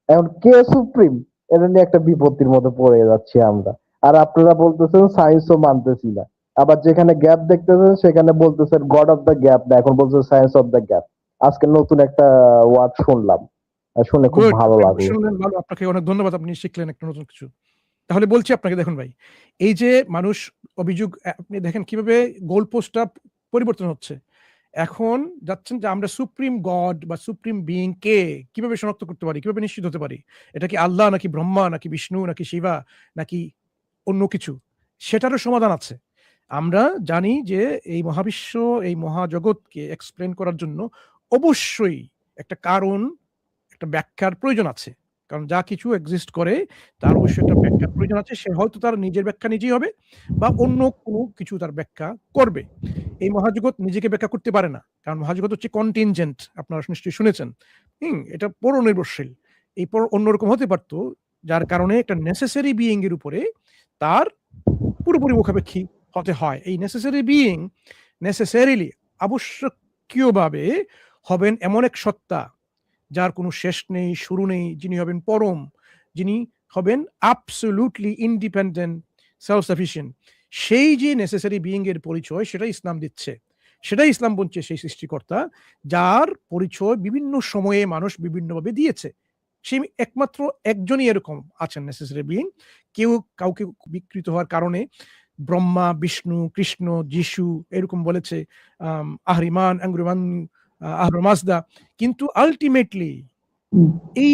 এখন কে সুপ্রিম এটা নিয়ে একটা বিপত্তির মধ্যে পড়ে যাচ্ছি আমরা। আর আপনারা বলতেছেন সায়েন্সও মানতেছি না, আবার যেখানে গ্যাপ দেখতেছেন সেখানে বলতেছেন গড অফ দ্য গ্যাপ না, এখন বলছেন সায়েন্স অফ দ্য গ্যাপ। আজকে নতুন একটা ওয়ার্ড শুনলাম, শুনে খুব গুড, ভালো লাগলো। শুনলেন ভালো, আপনাকে অনেক ধন্যবাদ, আপনি শিখলেন একটা নতুন কিছু। তাহলে বলছি আপনাকে, দেখুন ভাই, এই যে মানুষ অভিযোগ, আপনি দেখেন কিভাবে গোল পোস্টটা পরিবর্তন হচ্ছে। এখন যাচ্ছেন যে আমরা সুপ্রিম গড বা সুপ্রিম বিইং কে কিভাবে শনাক্ত করতে পারি, কিভাবে নিশ্চিত হতে পারি এটা কি আল্লাহ নাকি ব্রহ্মা নাকি বিষ্ণু নাকি শিবা নাকি অন্য কিছু, সেটারও সমাধান আছে। আমরা জানি যে এই মহাবিশ্ব, এই মহাজগৎকে এক্সপ্লেন করার জন্য অবশ্যই একটা কারণ, একটা ব্যাখ্যার প্রয়োজন আছে। কারণ যা কিছু এক্সিস্ট করে তার অবশ্যই একটা ব্যাখ্যার প্রয়োজন আছে। সে হয়তো তার নিজের ব্যাখ্যা নিজেই হবে বা অন্য কোনো কিছু তার ব্যাখ্যা করবে। এই মহাজগৎ নিজেকে ব্যাখ্যা করতে পারে না। কারণ মহাজগৎ হচ্ছে কন্টিনজেন্ট, আপনারা নিশ্চয়ই শুনেছেন। এটা পরনির্ভরশীল। এই অন্যরকম হতে পারতো, যার কারণে একটা নেসেসারি বিইং এর উপরে তার পুরোপুরি মুখাপেক্ষী হতে হয়। এই নেসেসারি বিইং নেসেসারিলি, আবশ্যকীয়ভাবে হবেন এমন এক সত্তা যার কোনো শেষ নেই, শুরু নেই, যিনি হবেন পরম, যিনি হবেন অ্যাবসলিউটলি ইন্ডিপেন্ডেন্ট, সেলফ সাফিসিয়েন্ট। সেই যে নেসেসারি বিইং এর পরিচয় সেটা ইসলাম দিচ্ছে। সেটাই ইসলাম বলছে সেই সৃষ্টিকর্তা যার পরিচয় বিভিন্ন সময়ে মানুষ বিভিন্নভাবে দিয়েছে। সেই একমাত্র একজনই এরকম আছেন নেসেসারি বিইং। কেউ কাউকে বিকৃত হওয়ার কারণে ব্রহ্মা, বিষ্ণু, কৃষ্ণ, যিশু এরকম বলেছে, আহরিমান, আংরিমান, আহরমাজদা। কিন্তু আলটিমেটলি এই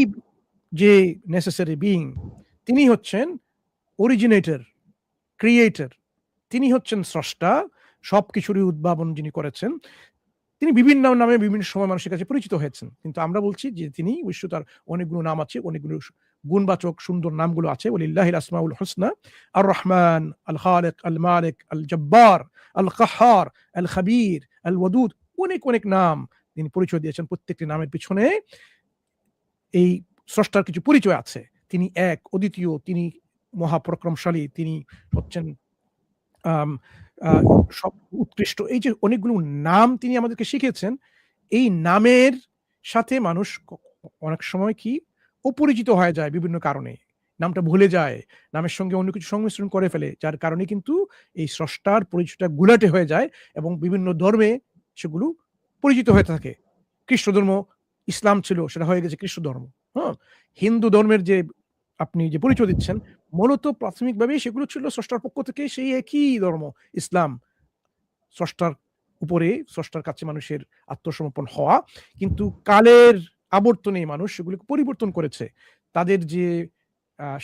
যে নেসেসারি বিইং, তিনি হচ্ছেন অরিজিনেটর, ক্রিয়েটর, তিনি হচ্ছেন স্রষ্টা, সবকিছুরই উদ্ভাবন যিনি করেছেন। তিনি বিভিন্ন নামে বিভিন্ন সময় মানুষের কাছে পরিচিত হয়েছেন, কিন্তু আমরা বলছি যে তিনি অবশ্য তার অনেকগুলো নাম আছে, অনেকগুলো গুণবাচক সুন্দর নামগুলো আছে। ওয়ালিল্লাহিল আসমাউল হুসনা, আর রহমান, আল খালিক, আল মালিক, আল জব্বার, আল কাহ্হার, আল খাবীর, আল ওয়াদুদ, অনেক অনেক নাম তিনি পরিচয় দিয়েছেন। প্রত্যেকটি নামের পিছনে এই স্রষ্টার কিছু পরিচয় আছে। তিনি এক, অদ্বিতীয়, তিনি মহাপরাক্রমশালী, তিনি হচ্ছেন সব উৎকৃষ্ট। এই যে অনেকগুলো নাম তিনি আমাদেরকে শিখিয়েছেন, এই নামের সাথে মানুষ অনেক সময় কি অপরিচিত হয়ে যায় বিভিন্ন কারণে, নামটা ভুলে যায়, নামের সঙ্গে অন্য কিছু সংমিশ্রণ করে ফেলে, যার কারণে কিন্তু এই স্রষ্টার পরিচয়টা গুলাটে হয়ে যায় এবং বিভিন্ন ধর্মে সেগুলো পরিচিত হয়ে থাকে। খ্রিস্ট ধর্ম, ইসলাম ছিল, সেটা হয়ে গেছে খ্রিস্ট ধর্ম। হ্যাঁ, হিন্দু ধর্মের যে আপনি যে পরিচয় দিচ্ছেন মূলত প্রাথমিকভাবে সেগুলো ছিল স্রষ্টার পক্ষ থেকে সেই একই ধর্ম ইসলাম, স্রষ্টার উপরে স্রষ্টার কাছে মানুষের আত্মসমর্পণ হওয়া, কিন্তু কালের আবর্তনে মানুষ সেগুলোকে পরিবর্তন করেছে। তাদের যে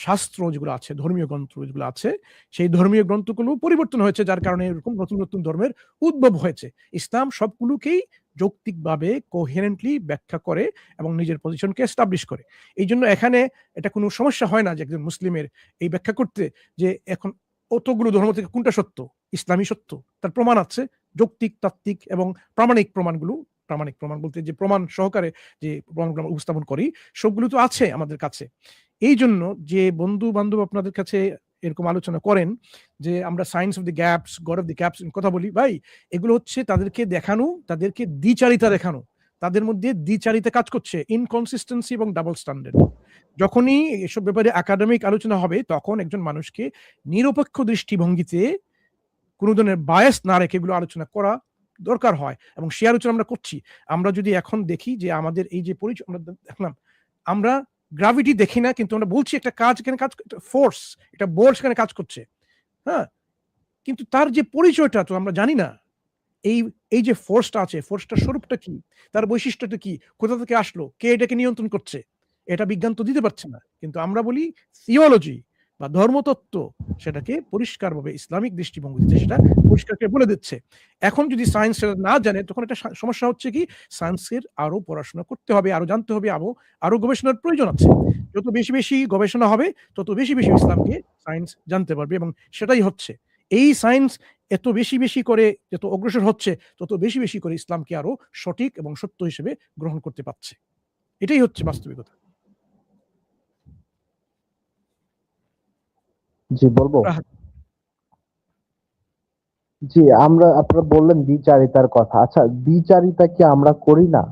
শাস্ত্র যেগুলো আছে, ধর্মীয় গ্রন্থ যেগুলো আছে, সেই ধর্মীয় গ্রন্থগুলো পরিবর্তন হয়েছে, যার কারণে এরকম নতুন নতুন ধর্মের উদ্ভব হয়েছে। ইসলাম সবগুলোকেই যৌক্তিকভাবে কোহেরেন্টলি ব্যাখ্যা করে এবং নিজের পজিশনকে এস্টাবলিশ করে। এই জন্য এখানে এটা কোনো সমস্যা হয় না যে একজন মুসলিমের এই ব্যাখ্যা করতে যে এখন অতগুলো ধর্ম থেকে কোনটা সত্য, ইসলামই সত্য। তার প্রমাণ আছে, যৌক্তিক, তাত্ত্বিক এবং প্রামাণিক প্রমাণগুলো। প্রামাণিক প্রমাণ বলতে যে প্রমাণ সহকারে যে প্রমাণগুলো আমরা উপস্থাপন করি সবগুলো তো আছে আমাদের কাছে। এই জন্য যে বন্ধু বান্ধব আপনাদের কাছে এরকম আলোচনা করেন যে আমরা science of the gaps, god of the gaps কথা বলি, ভাই এগুলো হচ্ছে তাদেরকে দেখানো, তাদেরকে দ্বিচারিতা দেখানো। তাদের মধ্যে দ্বিচারিতা কাজ করছে, ইনকনসিস্টেন্সি এবং ডাবল স্ট্যান্ডার্ড। যখনই এসব ব্যাপারে একাডেমিক আলোচনা হবে তখন একজন মানুষকে নিরপেক্ষ দৃষ্টিভঙ্গিতে কোনো ধরনের বায়াস না রেখে এগুলো আলোচনা করা দরকার হয়, এবং সে আলোচনা আমরা করছি। আমরা যদি এখন দেখি যে আমাদের এই যে পরিচয় আমরা দেখলাম, আমরা গ্রাভিটি দেখি না, কিন্তু আমরা বলছি একটা কাজ এখানে কাজ, ফোর্স, এটা বল সেখানে কাজ করছে, হ্যাঁ, কিন্তু তার যে পরিচয়টা তো আমরা জানি না। এই এই যে ফোর্সটা আছে, ফোর্সটার স্বরূপটা কি, তার বৈশিষ্ট্যটা কি, কোথা থেকে আসলো, কে এটাকে নিয়ন্ত্রণ করছে, এটা বিজ্ঞান তো দিতে পারছে না। কিন্তু আমরা বলি থিওলজি বা ধর্মতত্ত্ব সেটাকে পরিষ্কারভাবে ইসলামিক দৃষ্টিভঙ্গিতে সেটা পরিষ্কার করে বলে দিচ্ছে। এখন যদি সায়েন্স সেটা না জানে তখন একটা সমস্যা হচ্ছে কি, সায়েন্সের আরো পড়াশোনা করতে হবে, আরো জানতে হবে, আরো গবেষণার প্রয়োজন আছে। যত বেশি বেশি গবেষণা হবে তত বেশি বেশি ইসলামকে সায়েন্স জানতে পারবে, এবং সেটাই হচ্ছে। এই সায়েন্স এত বেশি বেশি করে যত অগ্রসর হচ্ছে তত বেশি বেশি করে ইসলামকে আরো সঠিক এবং সত্য হিসেবে গ্রহণ করতে পারছে। এটাই হচ্ছে বাস্তবিকতা। জি বলবো। জি, আপনারা বললেন দ্বিচারিতার কথা। আচ্ছা, দ্বিচারিতা কি আমরা করি না?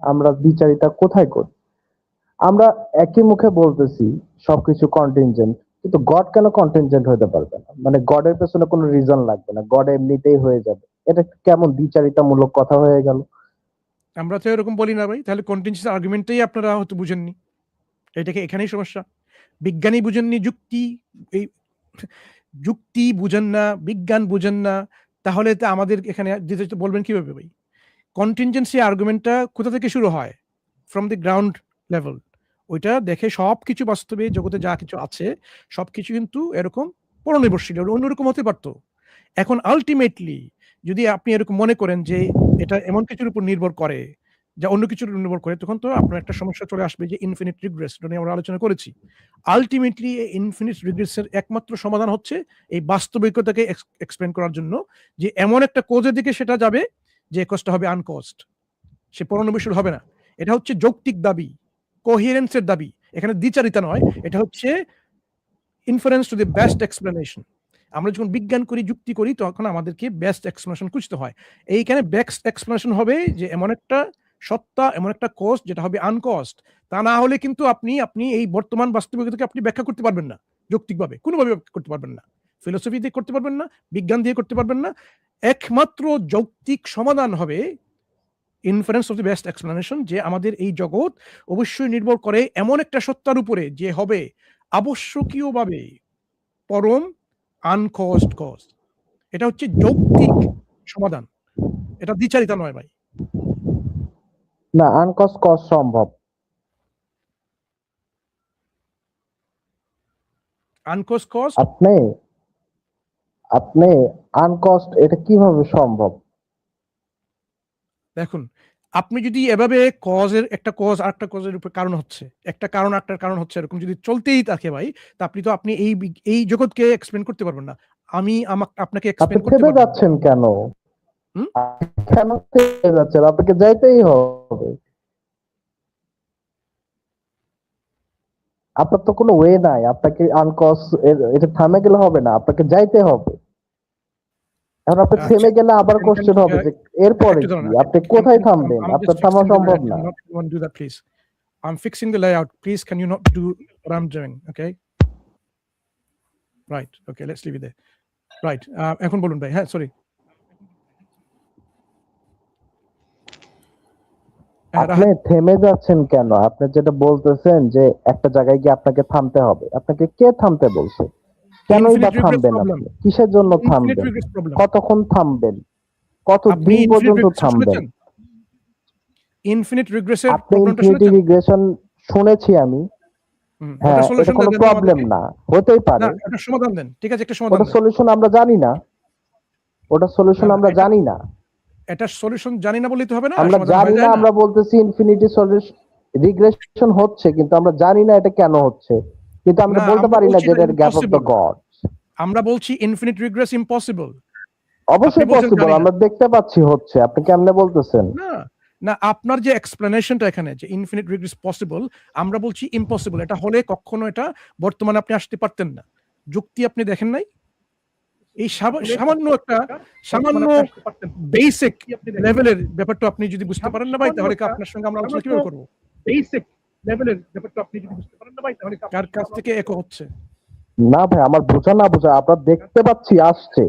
আমরা দ্বিচারিতা কোথায় করি? আমরা একই মুখে বলতেছি সবকিছু কন্টিনজেন্ট, কিন্তু গড কেন কন্টিনজেন্ট হতে পারবে না? মানে গডের পেছনে কোনো রিজন লাগবে না, গড এমনিতেই হয়ে যাবে। এটা কেমন দ্বিচারিতামূলক কথা হয়ে গেল? আমরা তো এরকম বলি না ভাই, তাহলে কন্টিনজেন্সি আর্গুমেন্টটাই আপনারা হয়তো বুঝেননি। এটাকে এখানেই সমস্যা। বিজ্ঞানী বুঝেননি, এই যুক্তি বুঝেন না, বিজ্ঞান বুঝেন না, তাহলে তো আমাদের এখানে যেতে বলবেন কিভাবে ভাই? কন্টিনজেন্সি আর্গুমেন্টটা কোথা থেকে শুরু হয়? From the ground level. ওইটা দেখে সবকিছু বাস্তবে জগতে যা কিছু আছে সবকিছু কিন্তু এরকম পরনির্ভরশীল, অন্যরকম হতে পারতো। এখন আলটিমেটলি যদি আপনি এরকম মনে করেন যে এটা এমন কিছুর উপর নির্ভর করে যা অন্য কিছুর উপর নির্ভর করে, তখন তো আপনার একটা সমস্যা চলে আসবে যে ইনফিনিট রিগ্রেস, এটা নিয়ে আমরা আলোচনা করেছি। আলটিমেটলি এই ইনফিনিট রিগ্রেসের একমাত্র সমাধান হচ্ছে এই বাস্তবিকতাকে এক্সপ্লেন করার জন্য, যে এমন একটা কোজের দিকে সেটা যাবে যে কজটা হবে আনকজড, সে পরনির্ভরশীল হবে না। এটা হচ্ছে যৌক্তিক দাবি, কোহেরেন্সের দাবি। এখানে দ্বিচারিতা নয়, এটা হচ্ছে inference to the best explanation. আমরা যখন বিজ্ঞান করি, যুক্তি করি, তখন আমাদেরকে বেস্ট এক্সপ্লেনেশন খুঁজতে হয়। এইখানে বেস্ট এক্সপ্লেনেশন হবে যে এমন একটা সত্তা, এমন একটা কস্ট যেটা হবে আনকস্ট। তা না হলে কিন্তু আপনি এই বর্তমান বাস্তবিকতাকে আপনি ব্যাখ্যা করতে পারবেন না যৌক্তিকভাবে, কোনোভাবে করতে পারবেন না। ফিলোসফি দিয়ে করতে পারবেন না, বিজ্ঞান দিয়ে করতে পারবেন না। একমাত্র যৌক্তিক সমাধান হবে inference of the best explanation, যে আমাদের এই জগৎ অবশ্যই নির্ভর করে এমন একটা সত্তার উপরে যে হবে আবশ্যকীয়ভাবে পরম, আনকজড কজ। এটা হচ্ছে যৌক্তিক সমাধান, এটা দ্বিচারিতা নয় ভাই। না, আনকজ কজ সম্ভব। আনকজ কজ আপনি আপনি আনকস্ট এটা কিভাবে সম্ভব? দেখুন, আপনি যদি এভাবে কজের একটা কজ আরেকটা কজের উপর কারণ হচ্ছে, একটা কারণ আরেকটার কারণ হচ্ছে, এরকম যদি চলতেই থাকে ভাই, তা আপনি এই জগৎকে এক্সপ্লেন করতে পারবেন না। আমি আপনাকে আপনি এক্সপ্লেন করতে থেমে পারবো না। যাচ্ছেন কেন? হুম? কেন থেমে যাচ্ছেন? আপনাকে যাইতেই হবে। আপনার তো কোনো ওয়ে নাই, আপনাকে আনকজ এটা থামে গেলে হবে না, আপনাকে যাইতে হবে। এখন আপনি আচ্ছা, থেমে গেলে আবার কোশ্চেন হবে যে এরপরে একটু কি, দাঁড়ান, আপনি কোথায় থামবেন? I'm আপনার just থামা fixing the সম্ভব layout. না। Can you not everyone do that, please? I'm fixing the layout. Please, can you not do what I'm doing? Okay? Right. Okay, let's leave it there. Right. এখন বলুন ভাই। হ্যাঁ, sorry. আপনি থেমে যাচ্ছেন কেন? আপনি যেটা বলতেছেন যে একটা জায়গায় গিয়ে আপনাকে থামতে হবে, আপনাকে কে থামতে বলছে? কেনই বা ইনফিনিট রিগ্রেস থামবেন প্রবলেম, আপনি? কিসের জন্য ইনফিনিট থামবেন? Regress problem. কতক্ষণ থামবেন? আপনি কতদিন ইনফিনিট পর্যন্ত রিগ্রেশন থামবেন? শুনেছেন? ইনফিনিট রিগ্রেসের আপনি প্রবলেমটা ইনফিনিটি শুনেছেন? রিগ্রেশন শুনেছি আমি। ওটা হ্যাঁ, এটা সলিউশন কোনো দেন তো প্রবলেম আমাদেরকে। না। হতেই না, পারে। একটা সমাধান দেন। ঠিক আছে, একটা সমাধান ওটা দেন। সলিউশন আমরা জানি না। ওটা না, সলিউশন না, আমরা জানি না। এটা সলিউশন জানি না বললেই তো হবে না, আমরা সমাধান জানি হয়ে না, যায় না। আমরা বলতেছি ইনফিনিটি সলিউশন রিগ্রেশন হচ্ছে, কিন্তু আমরা জানি না এটা কেন হচ্ছে। কিন্তু আমরা না, বলতে আমরা পারি না বলছি যে এটা এটা gap of the impossible. God. আমরা বলছি ইনফিনিট রিগ্রেস ইম্পসিবল। আপনি অবশ্যই বলছেন পসিবল, জানি না। আমরা দেখতে পাচ্ছি হচ্ছে। আপনি কেমনে বলতেছেন? না, না, আপনার যে এক্সপ্লেনেশনটা এখানে যে ইনফিনিট রিগ্রেস পসিবল, আমরা বলছি ইম্পসিবল। এটা হলে কখনো এটা বর্তমানে আপনি আসতে পারতেন না। যুক্তি আপনি দেখেন নাই? এই সামান্য একটা সামান্য বেসিক লেভেলের ব্যাপারটা আপনি যদি বুঝতে পারেন না ভাই, তাহলে কি আপনার সঙ্গে আমরা আলোচনা কিভাবে করব? বেসিক লেভেলের ব্যাপারটা আপনি যদি বুঝতে পারেন না ভাই, তাহলে কার কাছ থেকে একো হচ্ছে? না ভাই, আমার বোঝা না বোঝা আপনার দেখতে পাচ্ছি আসছে।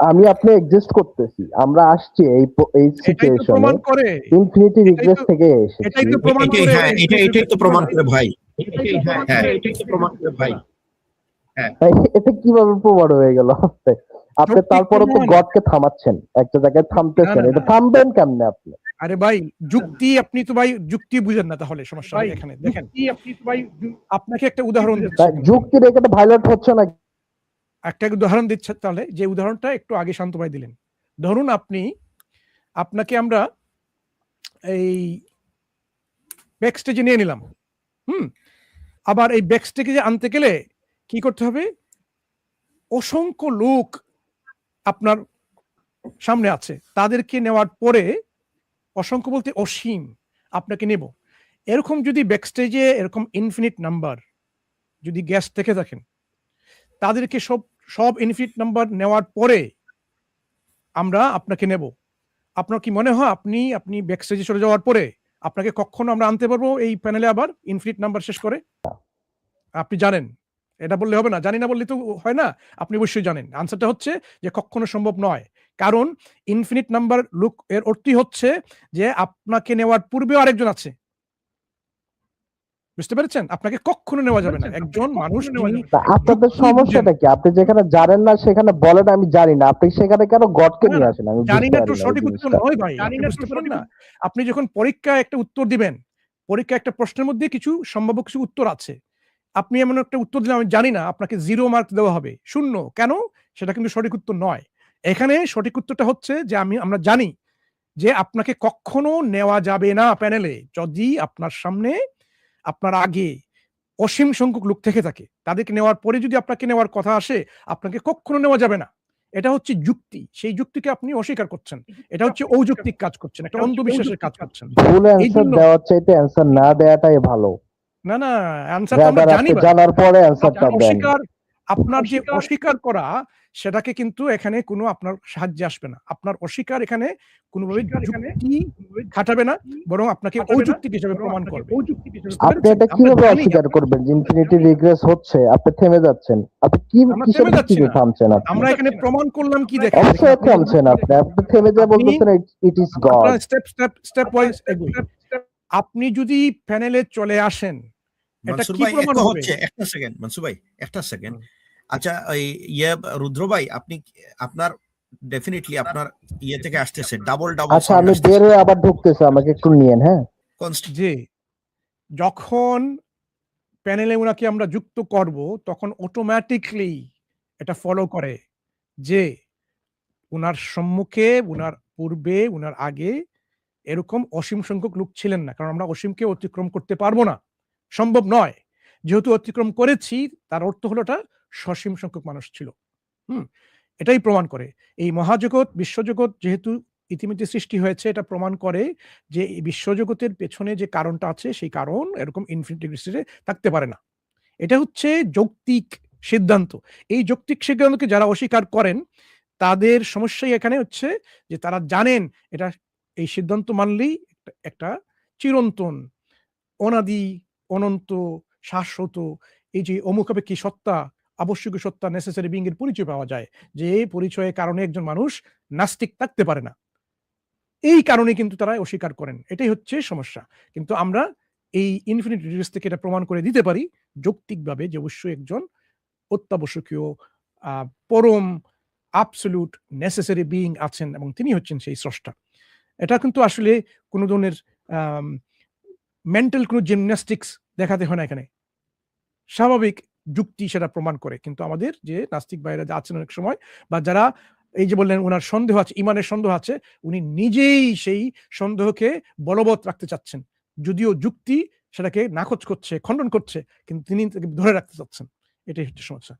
আমি আপনি এক্সিস্ট করতেছি, আমরা আসছি এই এটাই তো প্রমাণ সিচুয়েশনে। করে, ইনফিনিটি রিগ্রেস থেকে এসেছি। এটাই তো প্রমাণ করে। হ্যাঁ, এটাই তো প্রমাণ করে ভাই। হ্যাঁ, এটাই তো প্রমাণ করে ভাই। হ্যাঁ, এটা কিভাবে প্রমাণ হয়ে গেল? আপনি যৌক্তিক তারপরে তো প্রমাণ। গডকে থামাচ্ছেন, একটা জায়গায় থামতেছেন। না, না, এটা না। থামবেন কেমনে আপনি? আরে ভাই, যুক্তি আপনি তো ভাই যুক্তি বুঝেন না, তাহলে সমস্যা নেই। এখানে দেখেন, আপনাকে একটা উদাহরণ দিচ্ছি। তাই যুক্তির এখানে ভায়োলেট হচ্ছে না। একটা উদাহরণ দিচ্ছে, তাহলে যে উদাহরণটা একটু আগে শান্ত ভাই দিলেন। ধরুন আপনাকে আমরা এই ব্যাক স্টেজে নিয়ে নিলাম। আবার এই ব্যাক স্টেজে আনতে গেলে কি করতে হবে? অসংখ্য লোক আপনার সামনে আছে, তাদেরকে নেওয়ার পরে, অসংখ্য বলতে অসীম, আপনাকে নেব। এরকম যদি ব্যাক স্টেজে এরকম ইনফিনিট নাম্বার যদি গ্যাস থেকে থাকেন, তাদেরকে সব ইনফিনিট নাম্বার নেওয়ার পরে আমরা আপনাকে নেব। আপনার কি মনে হয় আপনি ব্যাক স্টেজে চলে যাওয়ার পরে আপনাকে কখনো আমরা আনতে পারবো এই প্যানেলে আবার ইনফিনিট নাম্বার শেষ করে? আপনি জানেন, এটা বললে হবে না, জানি না বললে তো হয় না। আপনি অবশ্যই জানেন আনসারটা হচ্ছে যে কখনো সম্ভব নয়। কারণ ইনফিনিট নাম্বার লুক এর অর্থই হচ্ছে যে আপনাকে নেওয়ার পূর্বেও আরেকজন আছে। বুঝতে পেরেছেন? আপনাকে কখনো নেওয়া যাবে না। একজন মানুষ যিনি আপনাদের যুক্তি সমস্যাটা বুঝেন। কি? আপনি যেখানে জানেন না সেখানে বলেন আমি জানি না। আপনি সেখানে কেন গডকে না, নিয়ে না, আসেন? আমি জানি বুঝতে না পারি তো না এই সঠিক উত্তর জিনিসটা। নয় ভাই। আপনি বুঝতে পারেন না? আপনি যখন পরীক্ষায় একটা উত্তর দিবেন, পরীক্ষায় একটা প্রশ্নের মধ্যে কিছু সম্ভাব্য কিছু উত্তর আছে। আপনি এমন একটা উত্তর দিলে আমি জানি না, আপনাকে 0 মার্ক দেওয়া হবে। 0 কেন? সেটা কিন্তু সঠিক উত্তর নয়। এখানে সঠিক উত্তরটা হচ্ছে যে আমরা জানি যে আপনাকে কখনো নেওয়া যাবে না প্যানেলে, যদি আপনার সামনে, আপনার আগে অসীম সংখ্যক লোক থেকে থাকে। তাদেরকে নেওয়ার পরে যদি আপনাকে নেওয়ার কথা আসে, আপনাকে কখনো নেওয়া যাবে না। এটা হচ্ছে যুক্তি। সেই যুক্তিকে আপনি অস্বীকার করছেন। এটা হচ্ছে অযৌক্তিক কাজ করছেন, একটা অন্ধবিশ্বাসের কাজ করছেন। ভুল অ্যান্সার এইজন্য দেওয়ার চাইতে অ্যান্সার না দেওয়াটাই ভালো। না, না, অ্যানসার তো আমরা রাদার জানি আপনি ভাই। জানার পরে অ্যান্সারটা দেন। আপনার যে অস্বীকার করা, সেটাকে কিন্তু এখানে কোনো আপনার সাহায্যে আসবে না। আপনার অস্বীকার এখানে কোনোভাবে যুক্তি খাটাবে না, বরং আপনাকে অযৌক্তিক হিসেবে প্রমাণ করবে। বুঝতে আপনি পেরেছেন? এটা আমরা কিভাবে জানি অস্বীকার করবেন যে ইনফিনিটি রিগ্রেস হচ্ছে? আপনি থেমে যাচ্ছেন। আপনি আমরা কিসের থেমে যাচ্ছি ভিত্তিতে না। থামছেন আপনি? আমরা এখানে প্রমাণ করলাম কি দেখেন। অবশ্যই থামছেন আপনি। আপনি থেমে যেয়ে বলতেছেন ইট ইজ গড। আপনারা স্টেপ ওয়াইজ এগোই। আপনি যদি প্যানেলে চলে আসেন, এটা মানসুর কি ভাই প্রমাণ একটা হবে? হচ্ছে, একটা সেকেন্ড মানসুর ভাই, একটা সেকেন্ড। আচ্ছা, ওই রুদ্র ভাই, আপনি আপনার ডেফিনেটলি আপনার ইয়ে থেকে আসতেছে ডাবল আচ্ছা, সাউন্ড আমি আসতেছে। বের হয়ে আবার ঢুকতেছি, আমাকে একটু নিয়েন। হ্যাঁ, যে যখন প্যানেলে উনাকে আমরা যুক্ত করব, তখন অটোমেটিকলি এটা ফলো করে যে উনার সম্মুখে, উনার পূর্বে, উনার আগে এরকম অসীম সংখ্যক লোক ছিলেন না। কারণ আমরা অসীমকে অতিক্রম করতে পারবো না, সম্ভব নয়। যেহেতু অতিক্রম করেছি, তার অর্থ হলো এটা সসীম সংখ্যক মানুষ ছিল। এটাই প্রমাণ করে। এই মহাজগৎ, বিশ্বজগৎ যেহেতু ইতিমধ্যে সৃষ্টি হয়েছে, এটা প্রমাণ করে যে এই বিশ্বজগতের পেছনে যে কারণটা আছে, সেই কারণ এরকম ইনফিনিটি ডিগ্রিতে থাকতে পারে না। এটা হচ্ছে যৌক্তিক সিদ্ধান্ত। এই যৌক্তিক সিদ্ধান্তকে যারা অস্বীকার করেন, তাদের সমস্যাই এখানে হচ্ছে যে তারা জানেন এটা, এই সিদ্ধান্ত মানলেই একটা চিরন্তন, অনাদি, অনন্ত, শাশ্বত, এই যে অমুখাপেক্ষী সত্তা, আবশ্যকীয় সত্তা, নেসেসারি বিং এর পরিচয় পাওয়া যায়, যে এই পরিচয়ের কারণে একজন মানুষ নাস্তিক থাকতে পারে না। এই কারণে কিন্তু তারা অস্বীকার করেন, এটাই হচ্ছে সমস্যা। কিন্তু আমরা এই ইনফিনিট রিডিউস থেকে এটা প্রমাণ করে দিতে পারি যৌক্তিকভাবে যে অবশ্যই একজন অত্যাবশ্যকীয় পরম অ্যাবসলিউট নেসেসারি বিইং আছেন এবং তিনি হচ্ছেন সেই স্রষ্টা। এটা কিন্তু আসলে কোনো ধরনের মেন্টাল কোনো জিমন্যাস্টিক্স দেখাতে হয় না এখানে, স্বাভাবিক যুক্তি সেটা প্রমাণ করে। কিন্তু আমাদের যে নাস্তিক ভাইরা আছেন অনেক সময়, বা যারা এই যে বললেন ওনার সন্দেহ আছে, ইমানের সন্দেহ আছে, উনি নিজেই সেই সন্দেহকে বলবৎ রাখতে চাচ্ছেন, যদিও যুক্তি সেটাকে নাকচ করছে, খণ্ডন করছে, কিন্তু তিনি তাকে ধরে রাখতে চাচ্ছেন। এটাই হচ্ছে সমস্যা।